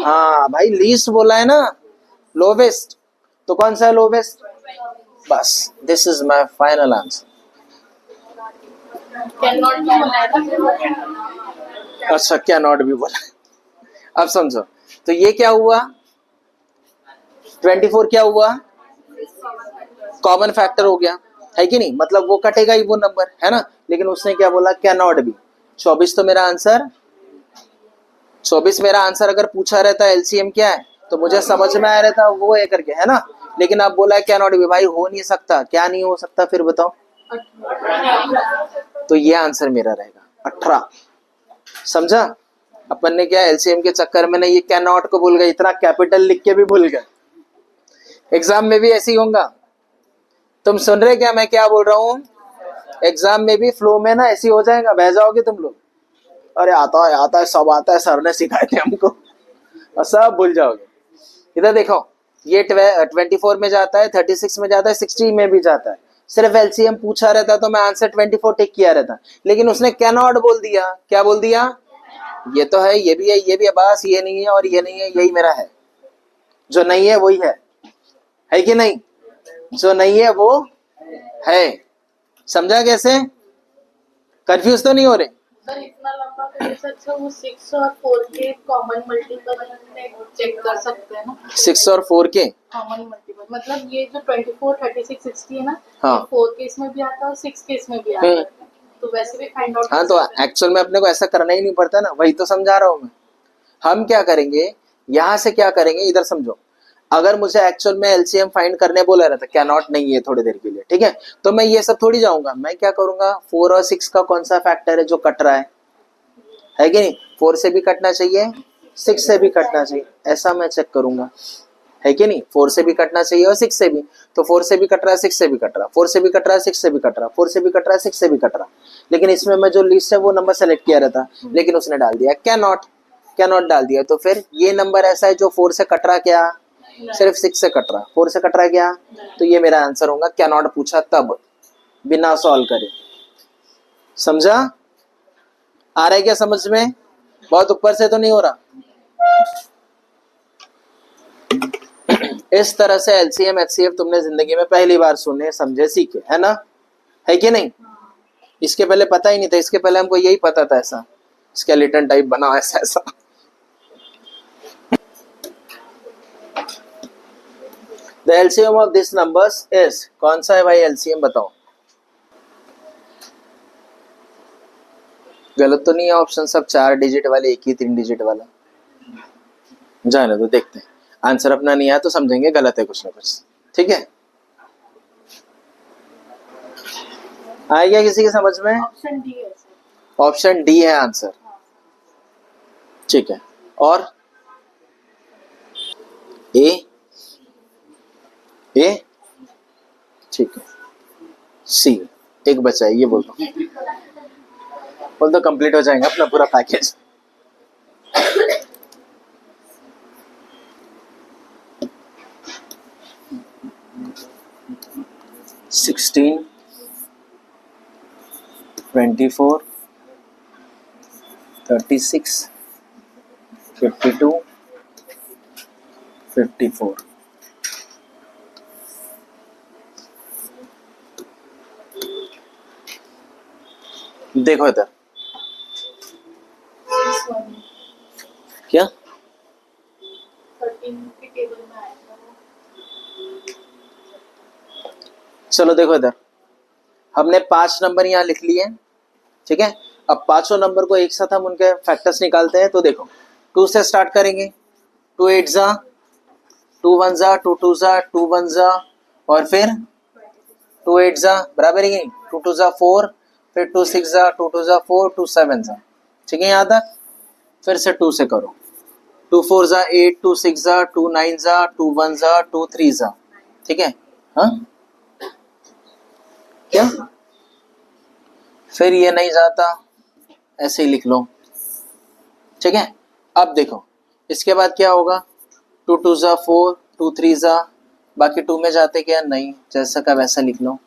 हाँ भाई लीस्ट बोला है ना, लोवेस्ट, तो कौन सा है लोवेस्ट, बस this is my final answer. Can not भी बनाया। अच्छा क्या नॉट भी बोला, अब समझो। तो ये क्या हुआ, 24 क्या हुआ, कॉमन फैक्टर हो गया, है कि नहीं, मतलब वो कटेगा ही वो नंबर, है ना। लेकिन उसने क्या बोला, कैन नॉट बी। 24 तो मेरा आंसर, 24 मेरा आंसर अगर पूछा रहता एलसीएम क्या है तो मुझे समझ में आया रहता वो है करके, है ना। लेकिन आप बोला क्या नॉट बी, भाई हो नहीं सकता, क्या नहीं हो सकता फिर बताओ। तो ये आंसर मेरा रहेगा 18। समझा, अपन ने क्या एलसीएम के चक्कर में नहीं ये क्या नॉट को भूल गए, इतना कैपिटल लिख के भी भूल गए। एग्जाम में भी ऐसे ही होगा, तुम सुन रहे क्या मैं क्या बोल रहा हूँ, एग्जाम में भी फ्लो में ना ऐसे हो जाएगा, बह जाओगे तुम लोग, अरे आता है सब आता है, सर ने सिखाए थे हमको, और सब भूल जाओगे। इधर देखो, ये 24 में जाता है, 36 में जाता है, 60 में भी जाता है। सिर्फ एलसीएम पूछा रहता तो मैं आंसर 24 टिक किया रहता, लेकिन उसने कैन नॉट बोल दिया। क्या बोल दिया, ये तो है, ये भी है, ये भी है, बस ये नहीं है और ये नहीं है, यही मेरा है। जो नहीं है वही है कि नहीं, जो नहीं है वो है। समझा कैसे, कंफ्यूज तो नहीं हो रहे। सर इतना लंबा करने से अच्छा वो 6 और 4 के कॉमन मल्टीपल चेक कर सकते हैं ना। 6 और 4 के कॉमन मल्टीपल मतलब ये जो 24 36 60 है ना, हाँ 4 केस में भी आता है और 6 केस में भी आता है, तो वैसे भी फाइंड आउट। हाँ, तो एक्चुअल में अपने को ऐसा करना ही नहीं पड़ता ना, वही तो समझा रहा हूँ मैं। हम क्या करेंगे, यहाँ से क्या करेंगे, इधर समझो। अगर मुझे एक्चुअल में एलसीएम फाइंड करने बोला रहता, कैन नॉट नहीं है थोड़ी देर के लिए, ठीक है, तो मैं ये सब थोड़ी जाऊंगा, मैं क्या करूंगा 4 और 6 का कौन सा फैक्टर है जो कट रहा है कि नहीं, 4 से भी कटना चाहिए 6 से भी कटना चाहिए, ऐसा मैं चेक करूंगा, है कि नहीं, 4 से भी कटना चाहिए और 6 से भी, तो 4 से भी कट रहा है 6 से भी कट रहा है, 4 से भी कट रहा है 6 से भी कट रहा है, 4 से भी कट रहा है 6 से भी कट रहा है, लेकिन इसमें मैं जो लिस्ट है वो नंबर सेलेक्ट किया रहता, लेकिन उसने डाल दिया कैन नॉट डाल दिया, तो फिर ये नंबर ऐसा है जो 4 से कट रहा, क्या सिर्फ 6 से कट रहा, 4 से कट रहा क्या, तो ये मेरा आंसर होगा, कैन नॉट पूछा तब, बिना सॉल्व करे, समझा, आ रहा है क्या समझ में, बहुत ऊपर से तो नहीं हो रहा। इस तरह से एलसीएम एचसीएफ तुमने जिंदगी में पहली बार सुने समझे सीखे, है ना, है कि नहीं, इसके पहले पता ही नहीं था, इसके पहले हमको यही पता था ऐसा स्केलेटन टाइप बना ऐसा ऐसा। The LCM of this numbers is, कौन सा है भाई एलसीएम बताओ, गलत तो नहीं है ऑप्शन सब, 4 डिजिट वाले, एक ही 3 डिजिट वाला, जाने दो देखते हैं, आंसर अपना नहीं आया तो समझेंगे गलत है कुछ ना कुछ, ठीक है, आ गया किसी के समझ में, ऑप्शन डी है सर, ऑप्शन डी है आंसर, ठीक है, और ए ठीक है, सी एक बचा है, ये बोल दो कंप्लीट हो जाएगा अपना पूरा पैकेज। सिक्सटीन 24 36 52 54, देखो इधर दिस वन क्या 13 के टेबल में आएगा वो। चलो देखो इधर, हमने 5 नंबर यहाँ लिख लिए, ठीक है, अब पांचों नंबर को एक साथ हम उनके फैक्टर्स निकालते हैं, तो देखो 2 से स्टार्ट करेंगे, 2 8 जा, 2 1 जा, 2 2 जा, 2 1 जा, और फिर 2 8 जा, बराबर है, 2 2 जा 4, फिर 2 6 जा, 2 2 जा 4, 2 7 जा, ठीक है, यहाँ तक, फिर से 2 से करो, 2 4 जा 8, 2 6 जा, 2 9 जा, 2 1 जा, 2 3 जा, ठीक है, हाँ क्या, फिर ये नहीं जाता, ऐसे ही लिख लो, ठीक है, अब देखो इसके बाद क्या होगा, 2 2 जा 4, 2 3 जा, बाकी 2 में जाते क्या नहीं, जैसा का वैसा लिख लो,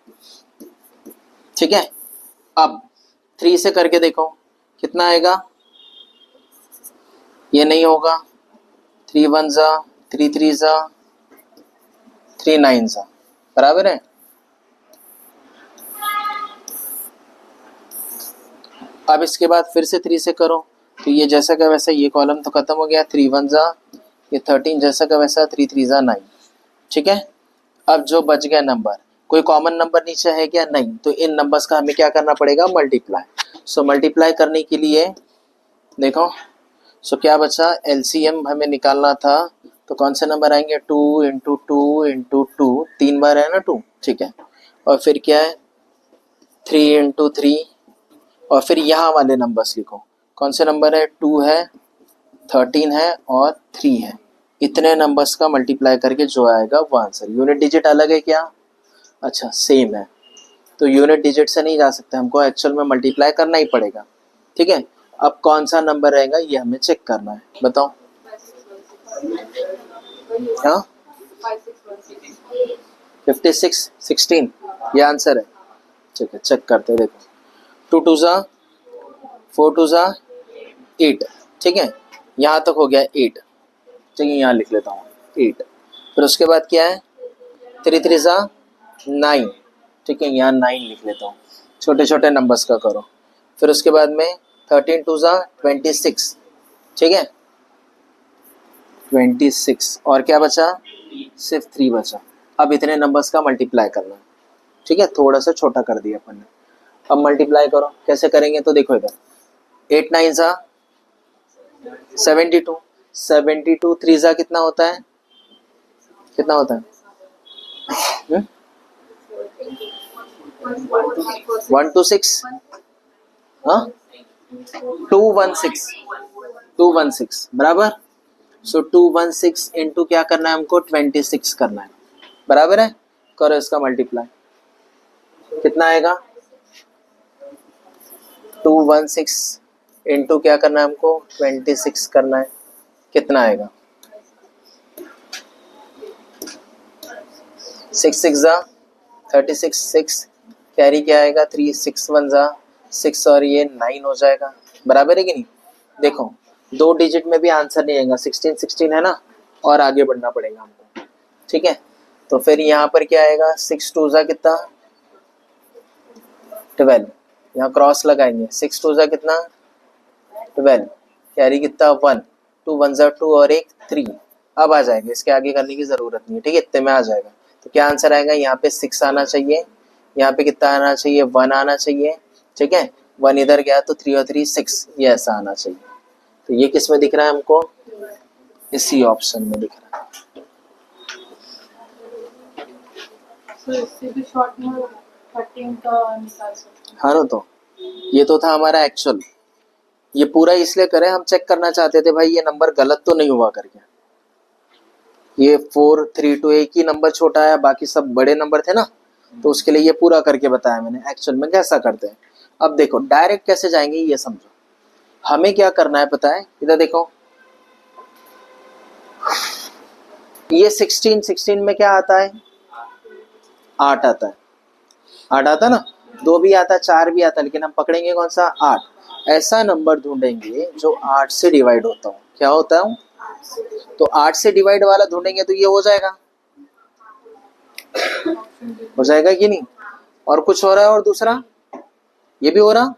ठीक है, अब 3 से करके देखो कितना आएगा, ये नहीं होगा, 3 1 जा, 3 3 जा, 3 9 जा, बराबर है, अब इसके बाद फिर से 3 से करो, तो ये जैसा का वैसा, ये कॉलम तो खत्म हो गया, 3 1 जा, ये 13 जैसा का वैसा, 3 3 जा 9, ठीक है, अब जो बच गया नंबर, कोई कॉमन नंबर नीचे है क्या, नहीं, तो इन नंबर्स का हमें क्या करना पड़ेगा, मल्टीप्लाई, सो मल्टीप्लाई करने के लिए देखो, सो क्या बचा, एलसीएम हमें निकालना था, तो कौन से नंबर आएंगे, 2 इंटू 2 इंटू 2, 3 बार है ना 2, ठीक है, और फिर क्या है 3 इंटू 3, और फिर यहाँ वाले नंबर्स लिखो, कौन से नंबर है, 2 है, 13 है और 3 है, इतने नंबर्स का मल्टीप्लाई करके जो आएगा वो आंसर, यूनिट डिजिट अलग है क्या, अच्छा सेम है, तो यूनिट डिजिट से नहीं जा सकते, हमको एक्चुअल में मल्टीप्लाई करना ही पड़ेगा, ठीक है, अब कौन सा नंबर रहेगा ये हमें चेक करना है, बताओ, हाँ 56 16 ये आंसर है, ठीक है, चेक करते हैं, देखो 2 2 जा 4 2 जा 8, ठीक है, यहाँ तक हो गया 8, ठीक है, यहाँ लिख लेता हूँ 8, फिर उसके बाद क्या है 3 3 जा 9, ठीक है, यहाँ 9 लिख लेता हूँ, छोटे छोटे नंबर्स का करो, फिर उसके बाद में 13 2 जा 26, ठीक है 26, और क्या बचा, सिर्फ 3 बचा, अब इतने नंबर्स का मल्टीप्लाई करना, ठीक है, थोड़ा सा छोटा कर दिया अपन ने, अब मल्टीप्लाई करो, कैसे करेंगे, तो देखो इधर 8 9 जा 72, 72 3 जा कितना होता है कितना होता है? 126, हाँ 216 बराबर। सो 216 इंटू क्या करना है हमको? 26 करना है, बराबर है। करो इसका मल्टीप्लाई, कितना आएगा? 216 इंटू क्या करना है हमको? 26 करना है, कितना आएगा? 6 6 जा 36, 6 कैरी क्या आएगा? 3 6 1 जा 6 और ये 9 हो जाएगा, बराबर है कि नहीं? देखो 2 डिजिट में भी आंसर नहीं आएगा, 16 16 है ना, और आगे बढ़ना पड़ेगा हमको, ठीक है। तो फिर यहाँ पर क्या आएगा? 6 2 जा कितना? 12, यहाँ क्रॉस लगाएंगे, 6 2 जा कितना? 12, कैरी कितना? 1, 2 1 जा 2 और 1 3। अब आ जाएगा, इसके आगे करने की जरूरत नहीं है, ठीक है, इतने में आ जाएगा। तो क्या आंसर आएगा? यहाँ पे 6 आना चाहिए, यहाँ पे कितना आना चाहिए? 1 आना चाहिए, ठीक है। 1 इधर गया तो 3 और 3 6, ये ऐसा आना चाहिए। तो ये किस में दिख रहा है हमको? इसी ऑप्शन में दिख रहा है। तो इससे भी शॉर्ट में 13 का निकाल सकते हैं। हाँ ना, तो ये तो था हमारा एक्चुअल। ये पूरा इसलिए करें, हम चेक करना चाहते थे भाई ये नंबर गलत तो नहीं हुआ करके। ये 4 3 2 एक ही नंबर छोटा है, बाकी सब बड़े नंबर थे ना, तो उसके लिए ये पूरा करके बताया मैंने एक्चुअल में कैसा करते हैं। अब देखो डायरेक्ट कैसे जाएंगे ये समझो। हमें क्या करना है पता है? इधर देखो, ये 16 में क्या आता है? 8 आता है, 8 आता है ना, 2 भी आता है, 4 भी आता है, लेकिन हम पकड़ेंगे कौन सा? 8। ऐसा नंबर ढूंढेंगे जो 8 से डिवाइड होता हो। क्या होता है? तो 8 से डिवाइड वाला ढूंढेंगे तो ये हो जाएगा, हो जाएगा कि नहीं? और कुछ हो रहा है? और दूसरा ये भी हो रहा,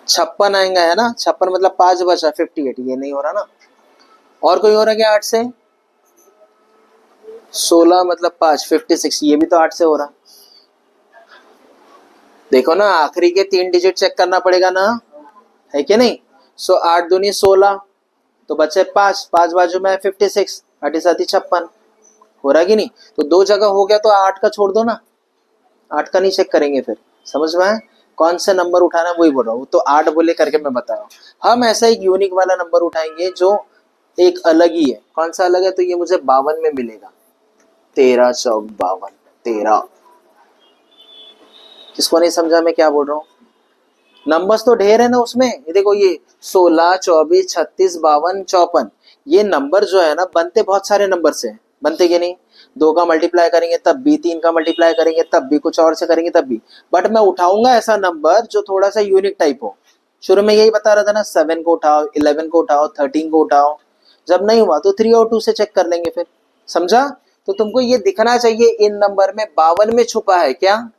56 आएगा है ना, 56 मतलब 5 बचा 58, ये नहीं हो रहा ना। और कोई हो रहा क्या 8 से? 16 मतलब 5 56, ये भी तो 8 से हो रहा। देखो ना, आखिरी के 3 डिजिट चेक करना पड़ेगा ना, है कि नहीं? सो 8 दूनी 16, तो बचे 5, 5 बाजू में 56, 8 साथी 56, हो रहा कि नहीं? तो 2 जगह हो गया, तो 8 का छोड़ दो ना, 8 का नहीं चेक करेंगे फिर। समझ में आए? कौन सा नंबर उठाना वही बोल रहा हूँ, तो 8 बोले करके मैं बता रहा हूँ। हम ऐसा एक यूनिक वाला नंबर उठाएंगे जो एक अलग ही है। कौन सा अलग है? तो ये मुझे 52 में मिलेगा, 13 चौक 52, 13। किसको नहीं समझा मैं क्या बोल रहा हूँ? नंबर्स तो ढेर है ना उसमें, ये देखो, ये 16 24 36 52 54, ये नंबर जो है ना, बनते बहुत सारे नंबर से हैं, बनते कि नहीं? 2 का मल्टीप्लाई करेंगे तब भी, 3 का मल्टीप्लाई करेंगे तब भी, कुछ और से करेंगे तब भी। बट मैं उठाऊंगा ऐसा नंबर जो थोड़ा सा यूनिक टाइप हो। शुरू में यही बता रहा था ना, 7 को उठाओ, 11 को उठाओ, 13 को उठाओ। जब नहीं हुआ तो 3 और 2 से चेक कर लेंगे फिर। समझा? तो तुमको ये दिखना चाहिए इन नंबर में 52 में छुपा है क्या?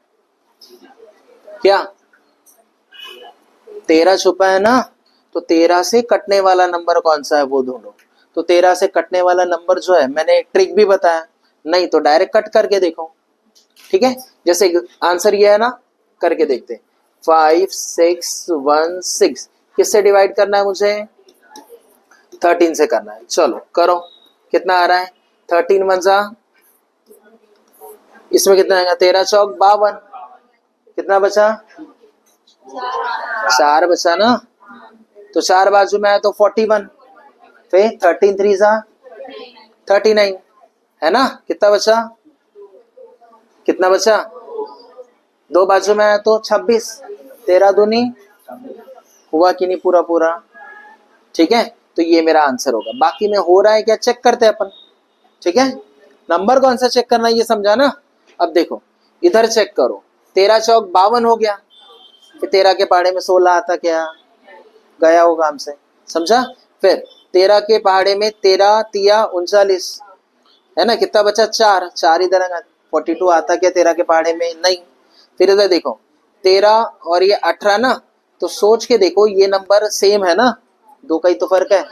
क्या 13 छुपा है ना? तो 13 से कटने वाला नंबर कौन सा है वो ढूंढो। तो 13 से कटने वाला नंबर जो है, मैंने एक ट्रिक भी बताया, नहीं तो डायरेक्ट कट करके देखो, ठीक है। जैसे आंसर ये है ना, करके देखते हैं। 5 6 1 6 किससे डिवाइड करना है मुझे? 13 से करना है। चलो करो, कितना आ रहा है? 13 1 जा, इसमें कितना आएगा? 13 चौक 52, कितना बचा? 4 बचा ना, तो 4 बाजू में आया तो 41, फिर 13 3 जा 39, है ना? कितना बचा? कितना बचा? 2 बाजू में आया तो 26, 13 दूनी, हुआ कि नहीं पूरा पूरा? ठीक है, तो ये मेरा आंसर होगा। बाकी में हो रहा है क्या चेक करते हैं अपन, ठीक है। नंबर कौन सा चेक करना है ये समझा ना। अब देखो इधर चेक करो, 13 चौक 52 हो गया, फिर 13 के पहाड़े में 16 आता क्या? गया होगा हमसे, समझा? फिर 13 के पहाड़े में 13 तिया 39, है ना? कितना बचा? 4, 4 इधर आएगा, 42 आता क्या 13 के पहाड़े में? नहीं। फिर इधर देखो 13 और ये 18 ना, तो सोच के देखो ये नंबर सेम है ना, 2 का ही तो फर्क है।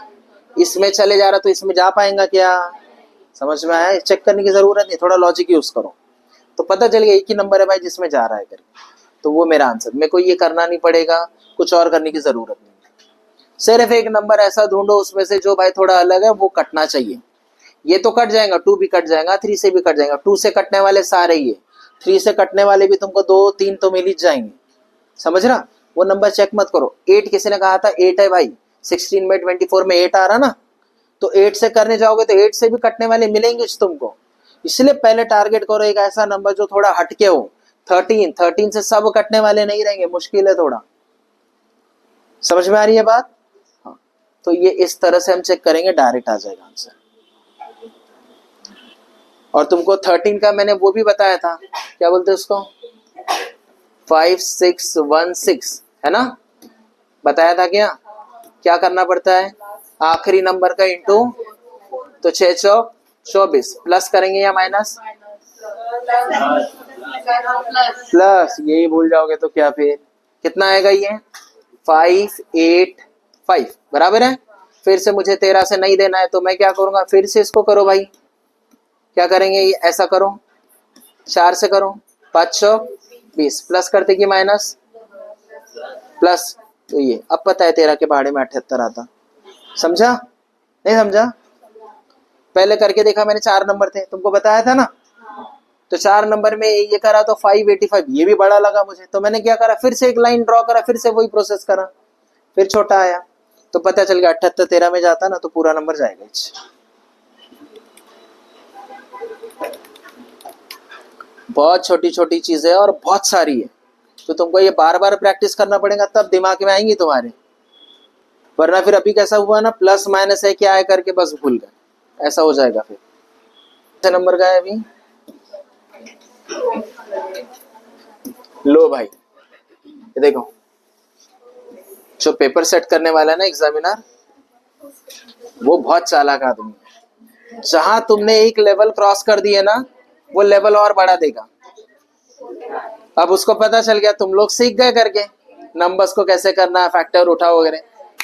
इसमें चले जा रहा तो इसमें जा पाएगा क्या? समझ में आया? चेक करने की जरूरत नहीं, थोड़ा लॉजिक यूज करो तो पता चल गया एक ही नंबर है भाई जिसमें जा रहा है करके। तो वो मेरा आंसर, मेरे को ये करना नहीं पड़ेगा, कुछ और करने की जरूरत नहीं। सिर्फ एक नंबर ऐसा ढूंढो उसमें से जो भाई थोड़ा अलग है, वो कटना चाहिए। ये तो कट जाएगा, 2 भी कट जाएगा, 3 से भी कट जाएगा, 2 से कटने वाले सारे ही है, 3 से कटने वाले भी तुमको 2 3 तो मिल ही जाएंगे। समझ रहा? वो नंबर चेक मत करो। 8 किसी ने कहा था 8 है भाई, 16 में 24 में 8 आ रहा ना, तो 8 से करने जाओगे तो 8 से भी कटने वाले मिलेंगे तुमको। इसलिए पहले टारगेट करो एक ऐसा नंबर जो थोड़ा हटके हो। 13 से सब कटने वाले नहीं रहेंगे, मुश्किल है थोड़ा। समझ में आ रही है बात? हाँ, तो ये इस तरह से हम चेक करेंगे, डायरेक्ट आ जाएगा आंसर। और तुमको 13 का मैंने वो भी बताया था, क्या बोलते हैं उसको, 5616 है ना, बताया था क्या? क्या करना पड़ता है, आखिरी नंबर का इंटू, तो 6 चौक 24, प्लस करेंगे या माइनस? प्लस। यही भूल जाओगे तो क्या फिर कितना आएगा, ये 585 बराबर है। फिर से मुझे 13 से नहीं देना है तो मैं क्या करूंगा, फिर से इसको करो भाई, क्या करेंगे, ये ऐसा करो, 4 से करो, 520, प्लस करते कि माइनस? प्लस। तो ये अब पता है 13 के पहाड़े में 78 आता। समझा? नहीं समझा? पहले करके देखा मैंने, 4 नंबर थे, तुमको बताया था ना, तो 4 नंबर में ये करा तो 585, ये भी बड़ा लगा मुझे, तो मैंने क्या करा, फिर से एक लाइन ड्रॉ करा, फिर से वही प्रोसेस करा, फिर छोटा आया, तो पता चल गया 78 13 में जाता ना तो पूरा नंबर जाएगा। बहुत छोटी छोटी चीजें और बहुत सारी है, तो तुमको ये बार बार प्रैक्टिस करना पड़ेगा, तब दिमाग में आएंगी तुम्हारे। वरना फिर अभी कैसा हुआ ना, प्लस माइनस है क्या है करके बस भूल गए, ऐसा हो जाएगा। फिर कितने नंबर का है अभी, लो भाई, ये देखो, जो पेपर सेट करने वाला है ना एग्जामिनर, वो बहुत चालाक आदमी है। जहां तुमने एक लेवल क्रॉस कर दिए ना, वो लेवल और बढ़ा देगा। अब उसको पता चल गया तुम लोग सीख गए करके नंबर्स को कैसे करना है, फैक्टर उठाओ वगैरह,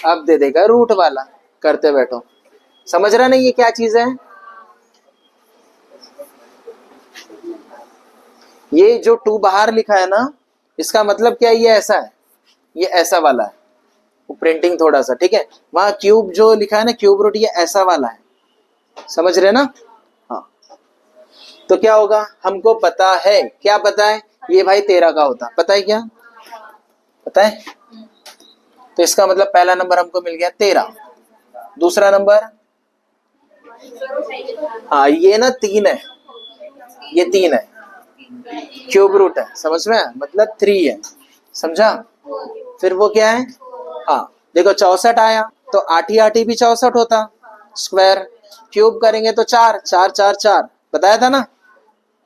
अब दे देगा रूट वाला, करते बैठो। समझ रहा नहीं ये क्या चीज है? ये जो 2 बाहर लिखा है ना, इसका मतलब क्या है, ये ऐसा है, ये ऐसा वाला है, वो प्रिंटिंग थोड़ा सा ठीक है। वहां क्यूब जो लिखा है ना, क्यूब रूट, ये ऐसा वाला है, समझ रहे ना? हाँ, तो क्या होगा, हमको पता है, क्या पता है, ये भाई 13 का होता, पता है क्या, पता है? तो इसका मतलब पहला नंबर हमको मिल गया 13। दूसरा नंबर, हाँ ये ना 3 है, ये 3 है, क्यूब रूट है, समझ में, मतलब 3 है, समझा? फिर वो क्या है, हाँ देखो 64 आया, तो 8 ही 8 ही भी 64 होता, स्क्वायर, क्यूब करेंगे तो 4 4 4 4, बताया था ना,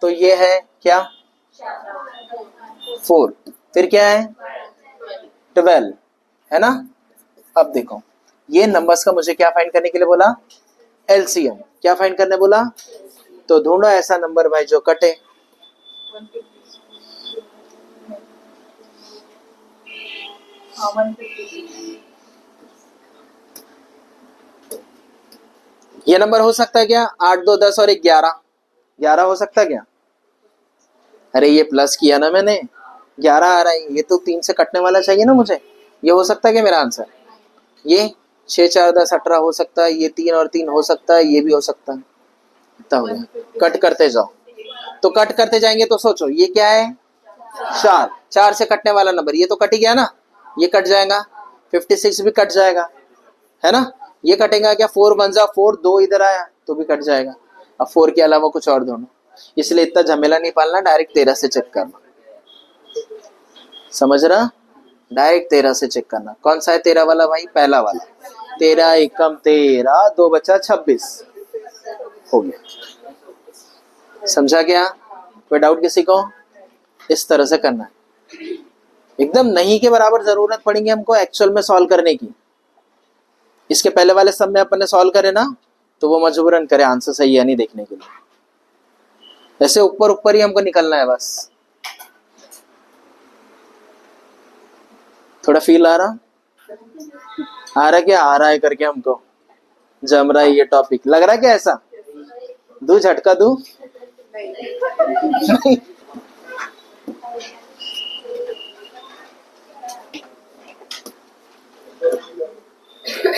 तो ये है क्या, 4, फिर क्या है 12, है ना? अब देखो, ये नंबर्स का मुझे क्या फाइंड करने के लिए बोला, एलसीएम, क्या फाइंड करने बोला, तो ढूंढो ऐसा नंबर भाई जो कटे। ये नंबर हो सकता है क्या, 8 2 10 और 1 11, 11 हो सकता है क्या? अरे ये प्लस किया ना मैंने, 11 आ रहा है, ये तो 3 से कटने वाला चाहिए ना मुझे, ये हो सकता है क्या मेरा आंसर? ये 6 4 10 18 हो सकता है, ये 3 और 3 हो सकता है, ये भी हो सकता है, इतना हो गया। कट करते जाओ, तो कट करते जाएंगे तो सोचो ये क्या है, 4, 4 से कटने वाला नंबर, ये तो कट ही गया ना, ये कट जाएगा, 56 भी कट जाएगा, है ना? ये कटेगा क्या, 4 1 जा 4, 2 इधर आया तो भी कट जाएगा। अब 4 के अलावा कुछ और दोनों, इसलिए इतना झमेला नहीं पालना, डायरेक्ट 13 से चेक करना, समझ रहा? डायरेक्ट 13 से चेक करना। कौन सा है 13 वाला भाई, पहला वाला, 13 एकम 13, 2 बचा 26, हो गया। समझा क्या? कोई डाउट किसी को? इस तरह से करना है, एकदम नहीं के बराबर जरूरत पड़ेगी हमको एक्चुअल में सॉल्व करने की। इसके पहले वाले सब में अपन ने सॉल्व करे ना, तो वो मजबूरन करे आंसर सही है नहीं देखने के लिए, ऐसे ऊपर ऊपर ही हमको निकलना है बस। थोड़ा फील आ रहा क्या, आ रहा है करके हमको जम रहा है ये टॉपिक, लग रहा है क्या ऐसा, दू झटका दू नहीं।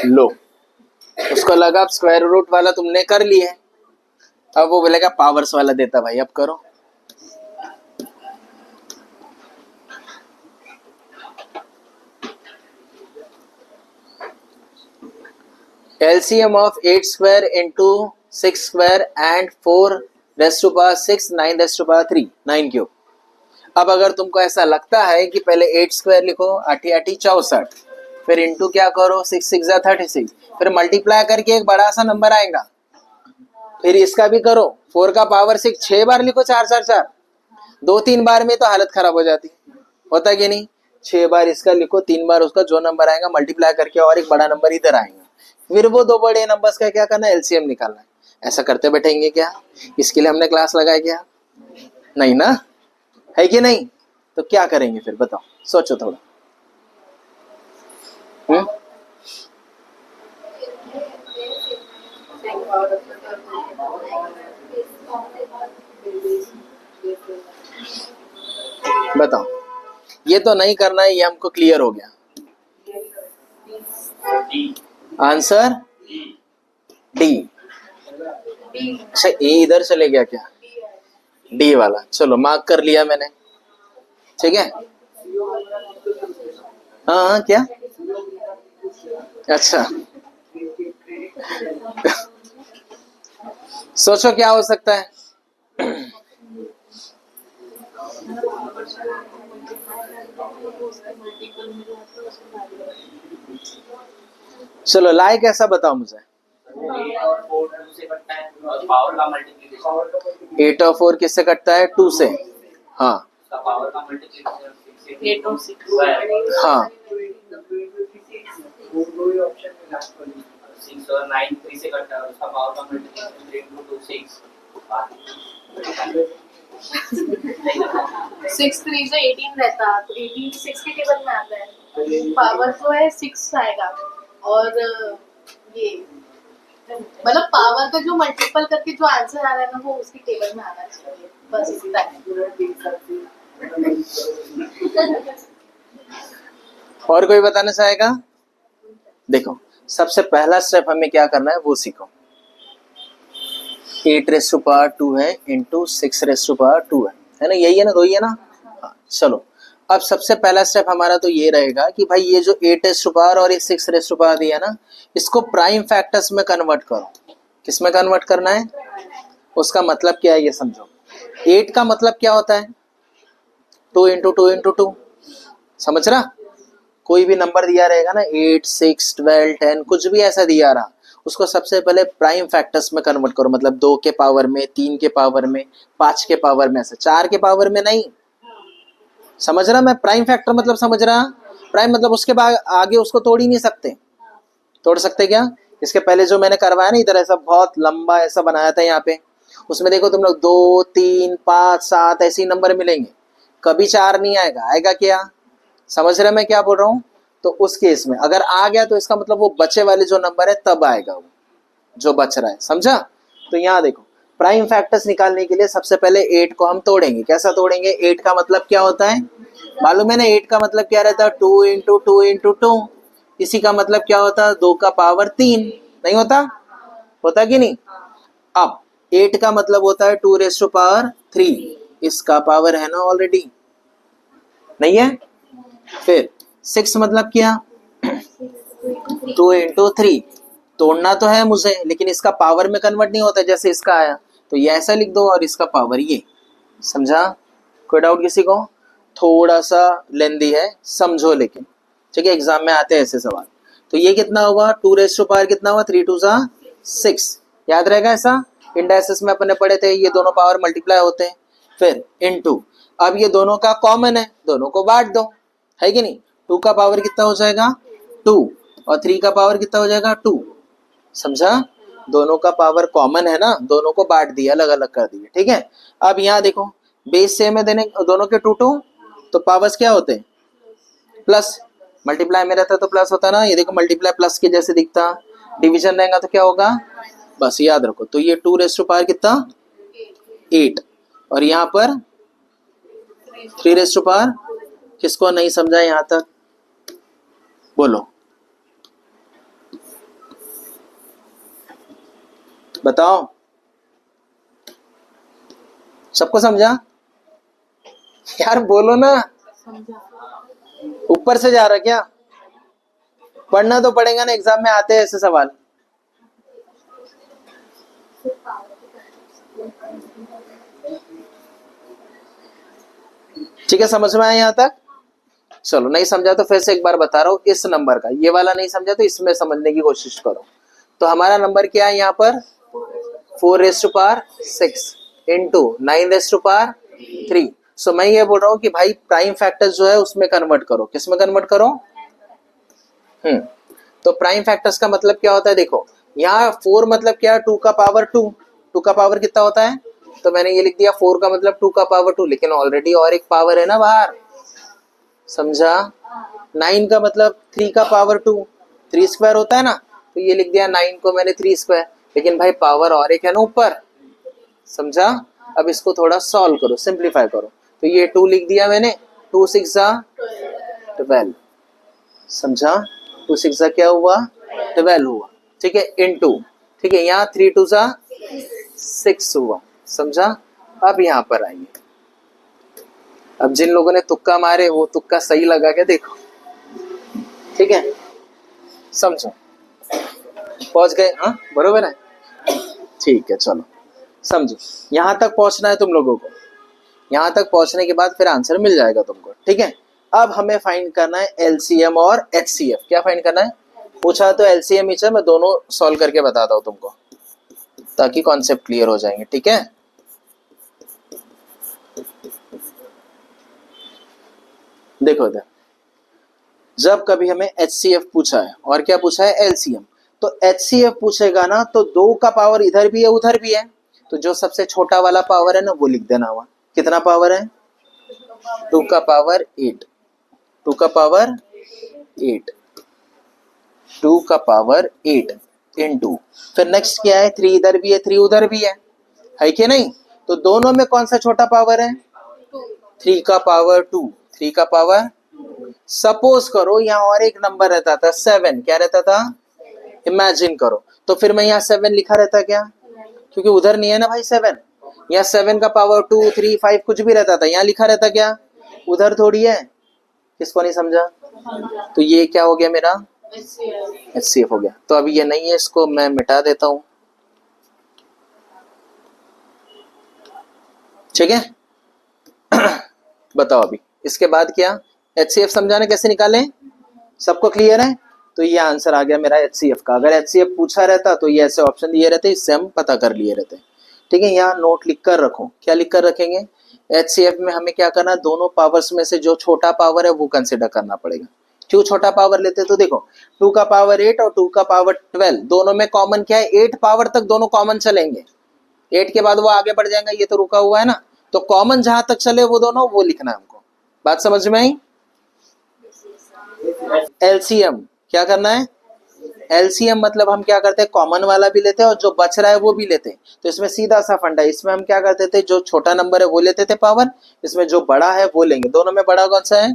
लो, उसको लगा स्क्वायर रूट वाला तुमने कर लिए, अब वो बोलेगा पावर्स वाला देता भाई, अब करो। LCM of 8 square into 6 square and 4 raised to power 6 9 raised to power 3 9 cube. अब अगर तुमको ऐसा लगता है कि पहले 8 स्क्वायर लिखो, 8 8 64, फिर इंटू क्या करो 6 6 36, फिर मल्टीप्लाई करके एक बड़ा सा नंबर आएगा, फिर इसका भी करो 4 का पावर 6 6 बार लिखो 4 4 4, 2-3 बार में तो हालत खराब हो जाती, होता कि नहीं। 6 बार इसका लिखो, 3 बार उसका, जो नंबर आएगा मल्टीप्लाई करके और एक बड़ा नंबर इधर आएगा, फिर वो दो बड़े नंबर्स का क्या करना है, एलसीएम निकालना है। ऐसा करते बैठेंगे क्या? इसके लिए हमने क्लास लगाया क्या? नहीं ना, है कि नहीं? तो क्या करेंगे फिर बताओ, सोचो थोड़ा। बताओ, ये तो नहीं करना है, ये हमको क्लियर हो गया। Answer D. अच्छा, ए इधर चले गया क्या? डी वाला, चलो मार्क कर लिया मैंने, ठीक है। हाँ हाँ, क्या? अच्छा सोचो क्या हो सकता है। चलो लाइक ऐसा बताओ मुझे। 8 और 4 किससे कटता है? 2 से। हाँ हाँ, 6 और 9 3 से कटता है, उसका पावर का मल्टीप्लिकेशन 3 into 2 6 6 3 से 18 रहता, तो 18 6 के टेबल में आता है, पावर जो है 6 आएगा, और ये मतलब पावर का जो मल्टीपल करके जो आंसर आ रहा है ना, वो उसकी टेबल में आना चाहिए, बस इतना है। और कोई बताना चाहेगा? देखो, सबसे पहला स्टेप हमें क्या करना है वो सीखो। 8 रेज़ टू पावर 2 है इंटू 6 रेज़ टू पावर 2 है ना, यही है ना, दो ही है ना। हाँ, चलो अब सबसे पहला स्टेप हमारा तो ये रहेगा कि भाई ये जो 8 रेज़ टू पावर और ये 6 रेज़ टू पावर दिया ना, इसको प्राइम फैक्टर्स में कन्वर्ट करो। किस में कन्वर्ट करना है? उसका मतलब क्या है ये समझो। 8 का मतलब क्या होता है? 2 इंटू 2 इंटू 2, समझ रहा? कोई भी नंबर दिया रहेगा ना, 8 6 12 10 कुछ भी ऐसा दिया रहा, उसको सबसे पहले प्राइम फैक्टर्स में कन्वर्ट करो, मतलब 2 के पावर में, 3 के पावर में, 5 के पावर में, ऐसे 4 के पावर में नहीं। समझ रहा? मैं प्राइम फैक्टर मतलब समझ रहा? प्राइम मतलब उसके बाद आगे उसको तोड़ ही नहीं सकते। तोड़ सकते क्या? इसके पहले जो मैंने करवाया ना, इधर ऐसा बहुत लंबा ऐसा बनाया था यहाँ पे, उसमें देखो तुम लोग 2 3 5 7 ऐसे ही नंबर मिलेंगे, कभी 4 नहीं आएगा। आएगा क्या? समझ रहे मैं क्या बोल रहा हूँ? तो उस केस में अगर आ गया तो इसका मतलब वो बचे वाले जो नंबर है तब आएगा वो जो बच रहा है, समझा? तो यहाँ देखो, प्राइम फैक्टर्स निकालने के लिए सबसे पहले 8 को हम तोड़ेंगे। कैसा तोड़ेंगे? 8 का मतलब क्या होता है मालूम है ना? 8 का मतलब क्या रहता है? 2 इंटू 2 इंटू 2। इसी का मतलब क्या होता है? 2 का पावर 3, नहीं होता? होता कि नहीं? अब 8 का मतलब होता है 2 रेज़ टू पावर 3, इसका पावर है ना ऑलरेडी, नहीं है? फिर 6 मतलब क्या? 2 इंटू 3, तोड़ना तो है मुझे, लेकिन इसका पावर में कन्वर्ट नहीं होता जैसे इसका आया, तो ये ऐसा लिख दो और इसका पावर ये। समझा? कोई डाउट किसी को? थोड़ा सा लेंदी है, समझो लेकिन, ठीक है, एग्जाम में आते हैं ऐसे सवाल। तो ये कितना हुआ? 2 रेज़ टू पावर कितना हुआ? 3 2 6, याद रहेगा ऐसा? इंडाइसिस में अपने पढ़े थे, ये दोनों पावर मल्टीप्लाई होते हैं। फिर इनटू, अब ये दोनों का कॉमन है, दोनों को बांट दो, है कि नहीं? 2 का पावर कितना हो जाएगा? 2, और 3 का पावर कितना हो जाएगा? 2। समझा? दोनों का पावर कॉमन है ना, दोनों को बांट दिया, अलग अलग कर दिए, ठीक है। अब यहाँ देखो, बेस सेम है, देने दोनों के 2 2, तो पावर्स क्या होते हैं? प्लस। मल्टीप्लाई में रहता तो प्लस होता ना, ये देखो मल्टीप्लाई प्लस के जैसे दिखता, डिवीजन रहेगा तो क्या होगा? बस याद रखो, तो ये 2 रेज़ टू पावर कितना? 8, और यहाँ पर 3 रेज़ टू पावर, किसको नहीं समझा यहाँ तक? बोलो, बताओ। सबको समझा? यार बोलो ना, समझा। ऊपर से जा रहा क्या? पढ़ना तो पड़ेगा ना, एग्जाम में आते हैं ऐसे सवाल। ठीक है, समझ में आया यहाँ तक? चलो, नहीं समझा तो फिर से एक बार बता रहा हूँ। इस नंबर का ये वाला नहीं समझा तो इसमें समझने की कोशिश करो। तो हमारा नंबर क्या है यहाँ पर? 4⁻6 इंटू 9⁻3। सो मैं ये बोल रहा हूँ कि भाई प्राइम फैक्टर्स जो है उसमें कन्वर्ट करो। किसमें कन्वर्ट करो? तो प्राइम फैक्टर्स का मतलब क्या होता है? देखो यहाँ 4 मतलब क्या है? 2 का पावर 2। 2 का पावर कितना होता है? तो मैंने ये लिख दिया 4 का मतलब 2 का पावर 2, लेकिन ऑलरेडी और एक पावर है ना बाहर, समझा? 9 का मतलब 3 का पावर 2, 3 स्क्वायर होता है ना, तो ये लिख दिया 9 को मैंने 3 स्क्वायर, लेकिन भाई पावर और एक है ना ऊपर, समझा? अब इसको थोड़ा सॉल्व करो, सिंप्लीफाई करो। तो ये 2 लिख दिया मैंने, 2 6 12, समझा? 2 6 क्या हुआ? 12 हुआ, ठीक है, इनटू, ठीक है, यहाँ 3 2 6 हुआ, समझा? अब यहाँ पर आइए, अब जिन लोगों ने तुक्का मारे वो तुक्का सही लगा क्या देखो, ठीक है, समझो, पहुंच गए? हाँ बरोबर है, ठीक है, चलो समझो, यहां तक पहुंचना है तुम लोगों को। यहां तक पहुंचने के बाद फिर आंसर मिल जाएगा तुमको, ठीक है? अब हमें फाइंड करना है एलसीएम और एचसीएफ। क्या फाइंड करना है? पूछा तो एलसीएम ही है, मैं दोनों सॉल्व करके बताता हूं तुमको ताकि कॉन्सेप्ट क्लियर हो जाएंगे, ठीक है? देखो इधर, जब कभी हमें एचसीएफ पूछा है और क्या पूछा है? एलसीएम। तो एचसीएफ पूछेगा ना तो 2 का पावर इधर भी है उधर भी है, तो जो सबसे छोटा वाला पावर है ना वो लिख देना हुआ। कितना पावर है? 2 का पावर 8, 2 का पावर 8, 2 का पावर 8 इनटू, फिर नेक्स्ट क्या है? 3 इधर भी है 3 उधर भी है कि नहीं? तो दोनों में कौन सा छोटा पावर है? 3 का पावर 2, 3 का पावर, सपोज करो यहाँ और एक नंबर रहता था 7, क्या रहता था? इमेजिन करो, तो फिर मैं यहाँ 7 लिखा रहता क्या? क्योंकि उधर नहीं है ना भाई 7, यहाँ 7 का पावर 2 3 5 कुछ भी रहता था, यहाँ लिखा रहता क्या? उधर थोड़ी है। किसको नहीं समझा? तो ये क्या हो गया मेरा? एचसीएफ हो गया। तो अभी ये नहीं है, इसको मैं मिटा देता हूं, ठीक है? बताओ अभी इसके बाद क्या? एचसीएफ समझाने कैसे निकालें? सबको क्लियर है? तो ये आंसर आ गया मेरा एचसीएफ का। अगर एचसीएफ पूछा रहता तो ये ऐसे ऑप्शन दिए रहते, इससे हम पता कर लिए रहते, ठीक है? यहाँ नोट लिख कर रखो। क्या लिख कर रखेंगे? एचसीएफ में हमें क्या करना है? दोनों पावर्स में से जो छोटा पावर है वो कंसिडर करना पड़ेगा। क्यों छोटा पावर लेते? तो देखो 2 का पावर 8 और 2 का पावर 12, दोनों में कॉमन क्या है? 8 पावर तक दोनों कॉमन चलेंगे, 8 के बाद वो आगे बढ़ जाएगा, ये तो रुका हुआ है ना, तो कॉमन जहां तक चले वो दोनों, वो लिखना है हमको। बात समझ में आई? एलसीएम क्या करना है? एलसीएम मतलब हम क्या करते हैं? कॉमन वाला भी लेते हैं और जो बच रहा है वो भी लेते हैं। तो इसमें सीधा सा फंडा है, इसमें हम क्या करते थे? जो छोटा नंबर है वो लेते थे पावर, इसमें जो बड़ा है वो लेंगे। दोनों में बड़ा कौन सा है?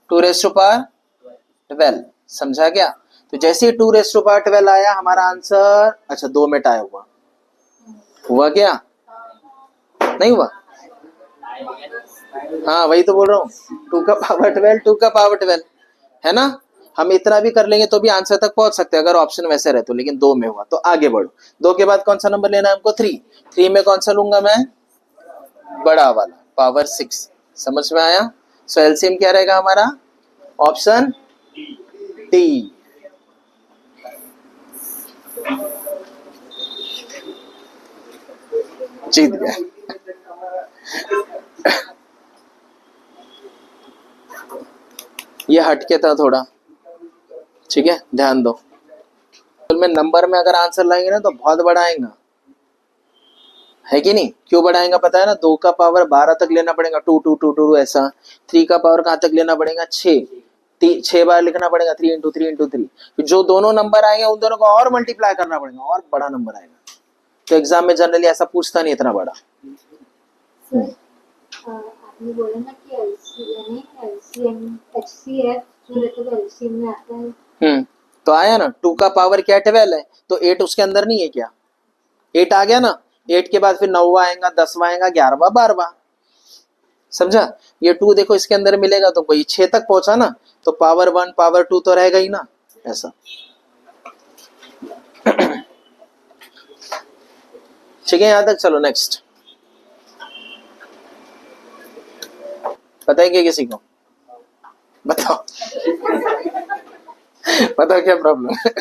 2⁻12, समझा क्या? तो जैसे ही 2⁻12 आया हमारा आंसर, अच्छा 2 में टाई हुआ, हुआ क्या? नहीं हुआ? हाँ वही तो बोल रहा हूँ, 2 का पावर 12, 2 का पावर 12 है ना? हम इतना भी कर लेंगे तो भी आंसर तक पहुंच सकते हैं अगर ऑप्शन वैसे रहे तो, लेकिन 2 में हुआ तो आगे बढ़ो। 2 के बाद कौन सा नंबर लेना है हमको? 3। 3 में कौन सा लूंगा मैं? बड़ा वाला, पावर 6, समझ में आया? सो एलसीएम क्या रहेगा हमारा? Option D. जीत गया। ये हटके था थोड़ा, ठीक है, ध्यान दो। में नंबर में अगर आंसर लाएंगे ना तो बहुत बड़ा आएगा, है कि नहीं? क्यों बड़ा आएगा पता है ना? 2 का पावर 12 तक लेना पड़ेगा, 2 2 2 2 ऐसा। 3 का पावर कहां तक लेना पड़ेगा? 6 बार लिखना पड़ेगा, 3 इंटू 3 इंटू 3। जो दोनों नंबर आएंगे उन दोनों को और मल्टीप्लाई करना पड़ेगा, और बड़ा नंबर आएगा। तो एग्जाम में जनरली ऐसा पूछता नहीं इतना बड़ा। आपने बोला ना कि एलसीएम एचसीएफ जो रहता है एलसीएम में आता है। तो आया ना, 2 का पावर क्या 12 है, तो 8 उसके अंदर नहीं है क्या? 8 आ गया ना, 8 के बाद फिर 9वां आएगा, 10वां आएगा, 11वां, 12वां। समझा? ये 2 देखो इसके अंदर मिलेगा तो कोई 6 तक पहुंचा ना, तो पावर 1 पावर 2 तो रहेगा ही ना, ऐसा। ठीक है, यहां तक चलो। नेक्स्ट पता है क्या किसी को? बताओ। बताओ क्या प्रॉब्लम है?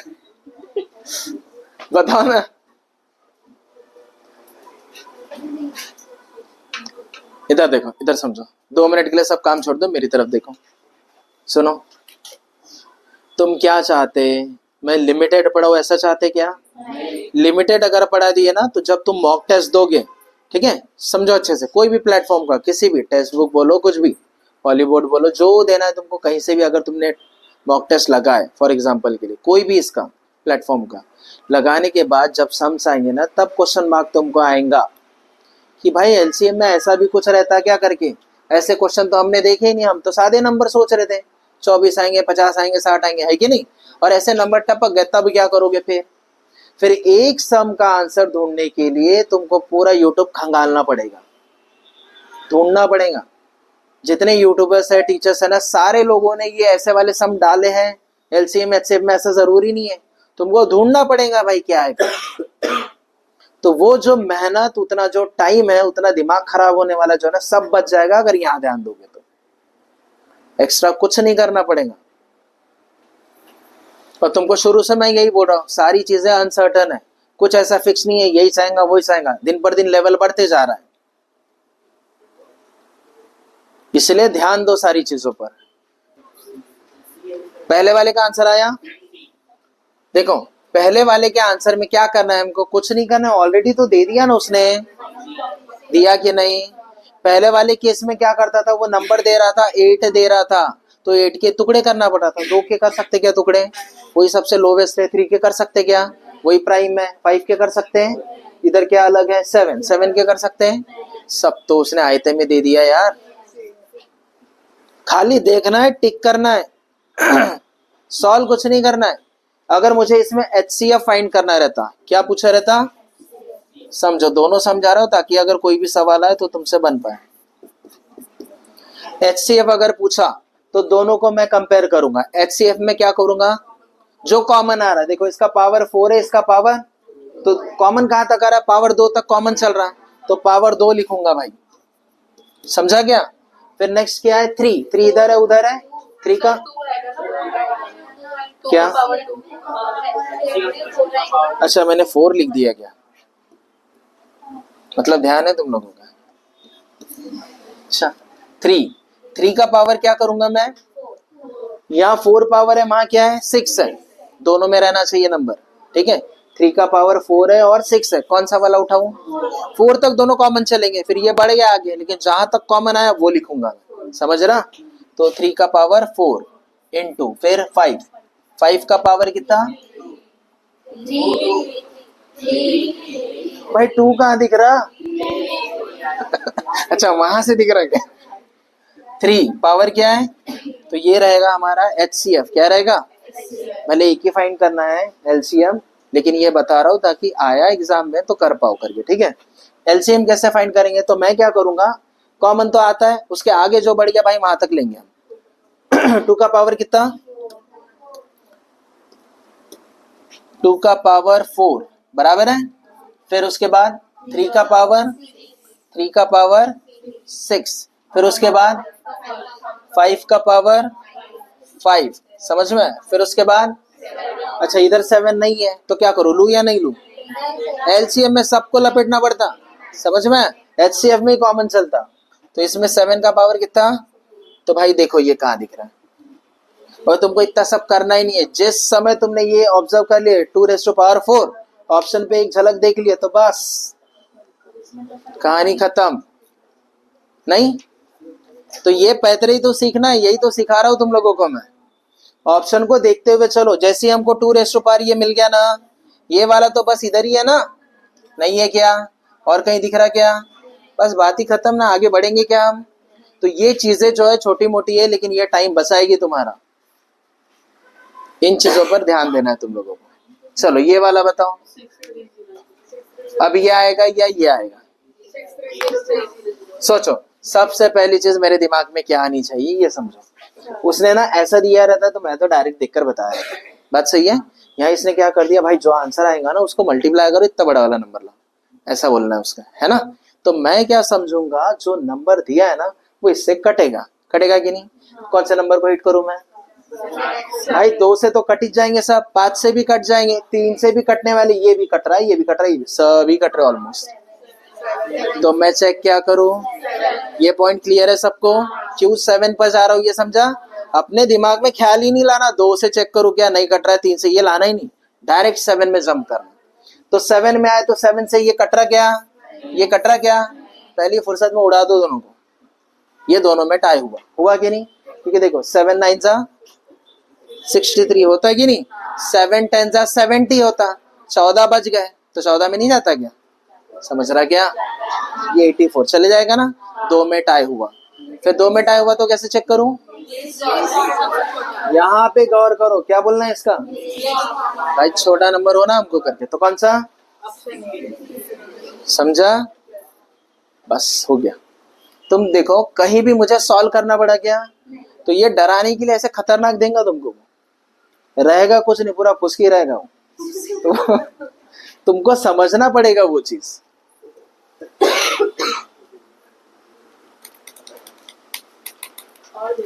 बताओ ना। इधर देखो, इधर समझो। 2 मिनट के लिए सब काम छोड़ दो, मेरी तरफ देखो, सुनो। तुम क्या चाहते? मैं लिमिटेड पढ़ाऊं ऐसा चाहते क्या? लिमिटेड अगर पढ़ा दिए ना, तो जब तुम मॉक टेस्ट दोगे, ठीक है, समझो अच्छे से, कोई भी प्लेटफॉर्म का, किसी भी टेक्स्ट बुक बोलो, कुछ भी, हॉलीवुड बोलो, जो देना है तुमको, कहीं से भी अगर तुमने मॉक टेस्ट लगाए फॉर एग्जांपल के लिए, कोई भी इसका प्लेटफॉर्म का, लगाने के बाद जब सम्स आएंगे ना, तब क्वेश्चन मार्क तुमको आएगा कि भाई एलसीएम में ऐसा भी कुछ रहता क्या करके। ऐसे क्वेश्चन तो हमने देखे ही नहीं, हम तो सादे नंबर सोच रहे थे, 24 आएंगे, 50 आएंगे, 60 आएंगे, है कि नहीं? और ऐसे नंबर टपक गए, तब क्या करोगे? फिर एक सम का आंसर ढूंढने के लिए तुमको पूरा यूट्यूब खंगालना पड़ेगा, ढूंढना पड़ेगा। जितने यूट्यूबर्स है, टीचर्स है ना, सारे लोगों ने ये ऐसे वाले सम डाले हैं एलसीएम एचसीएफ में, ऐसा जरूरी नहीं है, तुमको ढूंढना पड़ेगा भाई क्या है। तो वो जो मेहनत, उतना जो टाइम है, उतना दिमाग खराब होने वाला जो है ना, सब बच जाएगा अगर यहाँ ध्यान दोगे तो। एक्स्ट्रा कुछ नहीं करना पड़ेगा। और तुमको शुरू से मैं यही बोल रहा हूँ, सारी चीजें अनसर्टन है, कुछ ऐसा फिक्स नहीं है, यही चाहेगा वही चाहेगा, दिन पर दिन लेवल बढ़ते जा रहा है। इसलिए ध्यान दो सारी चीजों पर। पहले वाले का आंसर आया, देखो पहले वाले के आंसर में क्या करना है हमको? कुछ नहीं करना है, ऑलरेडी तो दे दिया ना उसने, दिया कि नहीं? पहले वाले केस में क्या करता था, वो नंबर दे रहा था, 8 दे रहा था, तो 8 के टुकड़े करना पड़ा था। 2 के कर सकते क्या टुकड़े? वही सबसे लोवेस्ट है। 3 के कर सकते क्या? वही प्राइम है। 5 के कर सकते हैं। इधर क्या अलग है? 7 के कर सकते हैं। सब तो उसने आयते में दे दिया यार, खाली देखना है, टिक करना है, सॉल्व कुछ नहीं करना है। अगर मुझे इसमें HCF फाइंड करना रहता, क्या पूछा रहता? समझो, दोनों समझा रहा हो ताकि अगर कोई भी सवाल आए तो तुमसे बन पाए। HCF अगर पूछा तो दोनों को मैं कंपेयर करूंगा। HCF में क्या करूंगा? जो कॉमन आ रहा है, देखो इसका पावर 4 है, इसका पावर, तो कॉमन कहां तक आ रहा है? पावर 2 तक कॉमन चल रहा है, तो पावर 2 लिखूंगा भाई। समझा क्या? फिर नेक्स्ट क्या है? 3 इधर है, उधर है। 3 का क्या? अच्छा, मैंने 4 लिख दिया क्या? मतलब ध्यान है तुम लोगों का? अच्छा, 3 का पावर क्या करूंगा मैं? यहाँ 4 पावर है, वहां क्या है? 6 है। दोनों में रहना चाहिए नंबर, ठीक है। 3 का पावर 4 है और 6 है, कौन सा वाला उठाऊं? 4 तक दोनों कॉमन चलेंगे, फिर ये बढ़ गया आगे, लेकिन जहां तक कॉमन आया वो लिखूंगा। समझ रहा? तो 3 का पावर 4 इंटू फिर 5 का पावर कितना? भाई 2 कहाँ दिख रहा? अच्छा, वहां से दिख रहा क्या? 3 पावर क्या है? तो ये रहेगा हमारा HCF। क्या रहेगा? भले एक ही फाइंड करना है LCM, लेकिन ये बता रहा हूं ताकि आया एग्जाम में तो कर पाओ करके, ठीक है। LCM कैसे फाइंड करेंगे? तो मैं क्या करूंगा, कॉमन तो आता है, उसके आगे जो बढ़ गया भाई वहां तक लेंगे हम। 2 का पावर कितना? 2 का पावर 4 बराबर है। फिर उसके बाद 3 का पावर 6, फिर उसके बाद 5 का पावर 5। समझ में? फिर उसके बाद अच्छा, इधर 7 नहीं है तो क्या करूं, लूं या नहीं लूं? LCM में सबको लपेटना पड़ता, समझ में? HCF में ही कॉमन चलता। तो इसमें 7 का पावर कितना? तो भाई देखो ये कहाँ दिख रहा है, और तुमको इतना सब करना ही नहीं है। जिस समय तुमने ये ऑब्जर्व कर लिया 2⁴ ऑप्शन पे एक झलक देख लिया तो बस कहानी खत्म। नहीं तो ये पैतरे तो सीखना है, यही तो सिखा रहा हूं तुम लोगों को मैं। ऑप्शन को देखते हुए चलो। जैसे हमको 2⁴ ये मिल गया ना, ये वाला तो बस इधर ही है ना, नहीं है क्या? और कहीं दिख रहा क्या? बस बात ही खत्म ना, आगे बढ़ेंगे क्या हम? तो ये चीजें जो है छोटी मोटी है, लेकिन ये टाइम बचाएगी तुम्हारा। इन चीजों पर ध्यान देना है तुम लोगों को। चलो ये वाला बताओ। अब ये आएगा या ये आएगा? सोचो, सबसे पहली चीज मेरे दिमाग में क्या आनी चाहिए ये समझो। उसने ना ऐसा दिया रहता तो मैं तो डायरेक्ट देखकर बताया रहता। बात सही है? यहाँ इसने क्या कर दिया भाई, जो आंसर आएगा ना उसको मल्टीप्लाई करो, इतना बड़ा वाला नंबर ला, ऐसा बोलना है उसका, है ना? तो मैं क्या समझूंगा, जो नंबर दिया है ना वो इससे कटेगा, कटेगा कि नहीं? कौन से नंबर को हिट करूं मैं? भाई 2 से तो कट ही जाएंगे सब, 5 से भी कट जाएंगे, 3 से भी कटने वाले, ये भी कट रहा है, ये भी कट रहा है, ये भी, सभी कट रहे ऑलमोस्ट। तो मैं चेक क्या करूं? ये पॉइंट क्लियर है सबको? क्यों 7 पर जा रहा हूं ये समझा? अपने दिमाग में ख्याल ही नहीं लाना 2 से चेक करूं क्या नहीं कट रहा है, 3 से, ये लाना ही नहीं, डायरेक्ट 7 में जंप करना। तो 7 में आए तो 7 से ये कट रहा क्या, ये कट रहा क्या? पहली फुर्सत में उड़ा दो दोनों को, ये दोनों में टाई हुआ, हुआ कि नहीं? क्योंकि देखो 7 9 जा 63 होता है कि नहीं, 7 10 जा 70 होता, 14 बच गए तो 14 में नहीं जाता क्या? समझ रहा क्या? ये 84 चले जाएगा ना, 2 में टाई हुआ। फिर 2 में टाई हुआ तो कैसे चेक करूं? यहाँ पे गौर करो, क्या बोलना है इसका? भाई छोटा नंबर हो ना हमको करके, तो कौन सा? समझा? बस हो गया। तुम देखो कहीं भी मुझे सॉल्व करना पड़ा क्या, तो ये डराने के लिए ऐसे खतरनाक देंगे तुमको, रहेगा कुछ नहीं, पूरा फुसकी रहेगा वो। तो तुमको समझना पड़ेगा वो चीज।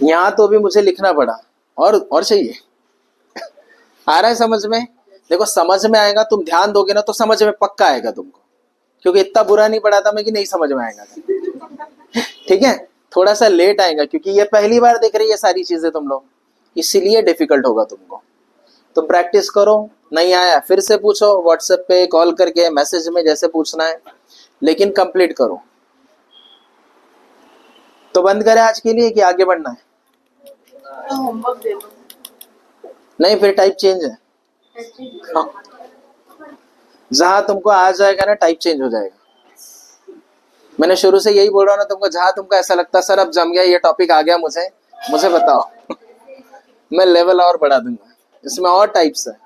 यहाँ तो भी मुझे लिखना पड़ा, और चाहिए। आ रहा है समझ में? देखो समझ में आएगा, तुम ध्यान दोगे ना तो समझ में पक्का आएगा तुमको, क्योंकि इतना बुरा नहीं पढ़ा था मैं कि नहीं समझ में आएगा। ठीक है, थोड़ा सा लेट आएगा क्योंकि ये पहली बार देख रही है सारी चीजें तुम लोग, इसीलिए डिफिकल्ट होगा तुमको। तुम प्रैक्टिस करो, नहीं आया फिर से पूछो, व्हाट्सएप पे कॉल करके, मैसेज में, जैसे पूछना है, लेकिन कंप्लीट करो। तो बंद करें आज के लिए कि आगे बढ़ना है? होमवर्क दे दो। नहीं, फिर टाइप चेंज है। हाँ। जहां तुमको आ जाएगा ना टाइप चेंज हो जाएगा। मैंने शुरू से यही बोल रहा हूँ ना तुमको, जहां तुमको ऐसा लगता सर अब जम गया, ये टॉपिक आ गया मुझे बताओ। मैं लेवल और बढ़ा दूंगा, इसमें और टाइप्स है।